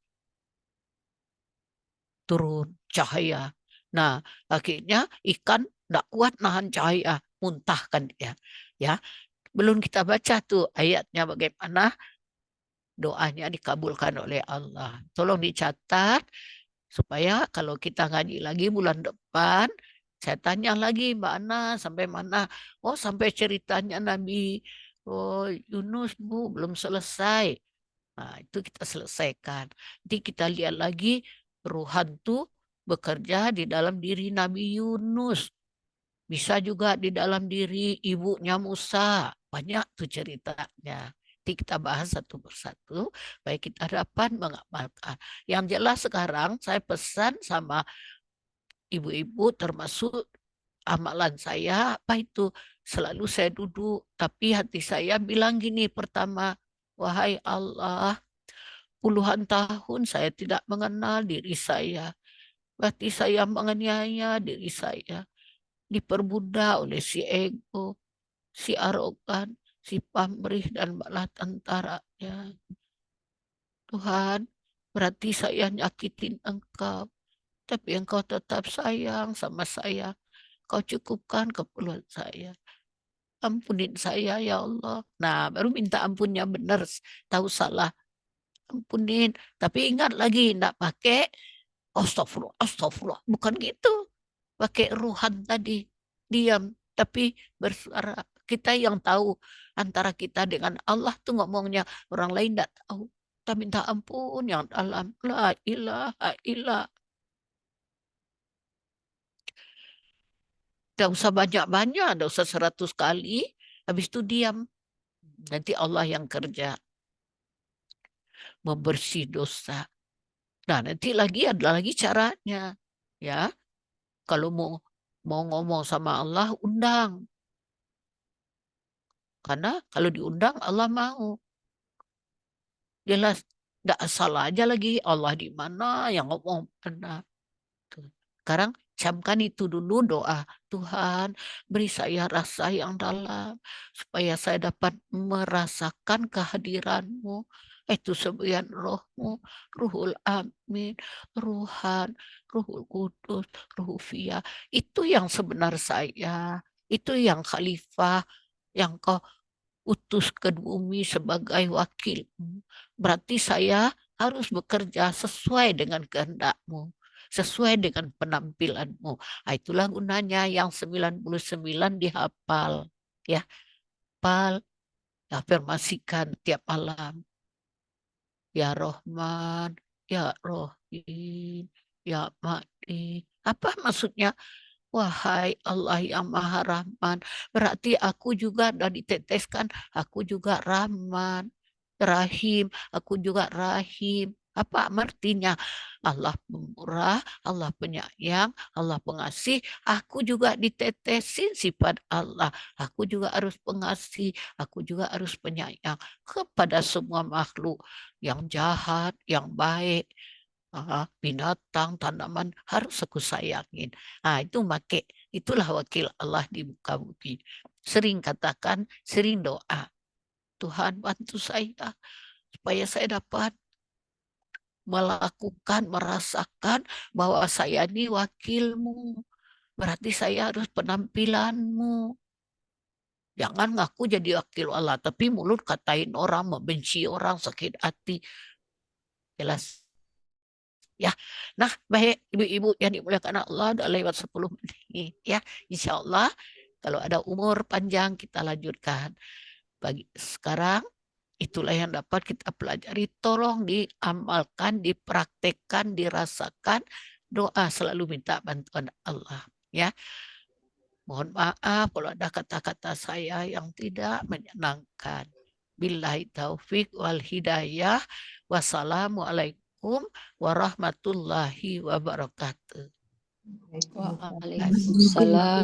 turun cahaya. Nah, akhirnya ikan tidak kuat nahan cahaya, muntahkan dia. Ya, belum kita baca tuh ayatnya bagaimana doanya dikabulkan oleh Allah. Tolong dicatat supaya kalau kita ngaji lagi bulan depan, saya tanya lagi Mbak Ana sampai mana? Oh, sampai ceritanya Nabi Yunus Bu belum selesai. Nah, itu kita selesaikan. Nanti kita lihat lagi ruhan tuh bekerja di dalam diri Nabi Yunus. Bisa juga di dalam diri ibunya Musa. Banyak tuh ceritanya. Nanti kita bahas satu persatu, baik kita dapat mengamalkan. Yang jelas sekarang saya pesan sama ibu-ibu termasuk amalan saya, apa itu? Selalu saya duduk, tapi hati saya bilang gini pertama, wahai Allah, puluhan tahun saya tidak mengenal diri saya. Berarti saya menganiaya diri saya. Diperbudak oleh si ego, si arogan, si pamrih, dan bala tentaranya. Tuhan, berarti saya nyakitin Engkau. Tapi Engkau tetap sayang sama saya. Kau cukupkan keperluan saya. Ampunin saya ya Allah. Nah, baru minta ampunnya benar. Tahu salah. Ampunin. Tapi ingat lagi, enggak pakai astagfirullah, astagfirullah. Bukan gitu. Pakai ruhan tadi. Diam. Tapi bersuara. Kita yang tahu antara kita dengan Allah tuh ngomongnya. Orang lain enggak tahu. Kita minta ampun yang dalam. La ilaha illallah. Tidak usah banyak-banyak, tidak usah 100 kali. Habis itu diam. Nanti Allah yang kerja. Membersih dosa. Nah, nanti lagi ada lagi caranya. Ya, kalau mau ngomong sama Allah, undang. Karena kalau diundang, Allah mau. Jelas, tidak asal aja lagi Allah di mana yang ngomong benar. Sekarang camkan itu dulu doa. Tuhan, beri saya rasa yang dalam. Supaya saya dapat merasakan kehadiran-Mu. Itu semboyan rohmu, Ruhul Amin, Ruhan, Ruhul Kudus, Ruhul Fia. Itu yang sebenar saya. Itu yang khalifah, yang kau utus ke bumi sebagai wakilmu. Berarti saya harus bekerja sesuai dengan kehendak-Mu. sesuai dengan penampilanmu. Nah, itulah gunanya yang 99 dihafal. Ya, hafal, afirmasikan tiap malam. Ya Rohman, ya Rohim, ya Ma'in. Apa maksudnya? Wahai Allah yang Maha Rahman, berarti aku juga sudah diteteskan, aku juga Rahman, Rahim, aku juga Rahim. Apa artinya? Allah pemurah, Allah penyayang, Allah pengasih. Aku juga ditetesin sifat Allah. Aku juga harus pengasih, aku juga harus penyayang kepada semua makhluk yang jahat, yang baik. Binatang, tanaman harus aku sayangin. Itulah wakil Allah di muka bumi. Sering katakan, sering doa. Tuhan bantu saya supaya saya dapat melakukan, merasakan bahwa saya ini wakilmu. Berarti saya harus penampilanmu. Jangan ngaku jadi wakil Allah, tapi mulut katain orang, membenci orang, sakit hati. Jelas. Ya, nah baik ibu-ibu yang dimuliakan Allah, udah lewat 10 menit ya. Insya Allah kalau ada umur panjang kita lanjutkan. Bagi sekarang itulah yang dapat kita pelajari. Tolong diamalkan, dipraktekkan, dirasakan. Doa selalu minta bantuan Allah ya. Mohon maaf kalau ada kata-kata saya yang tidak menyenangkan. Billahi taufik wal hidayah. Wassalamualaikum warahmatullahi wabarakatuh. Waalaikumsalam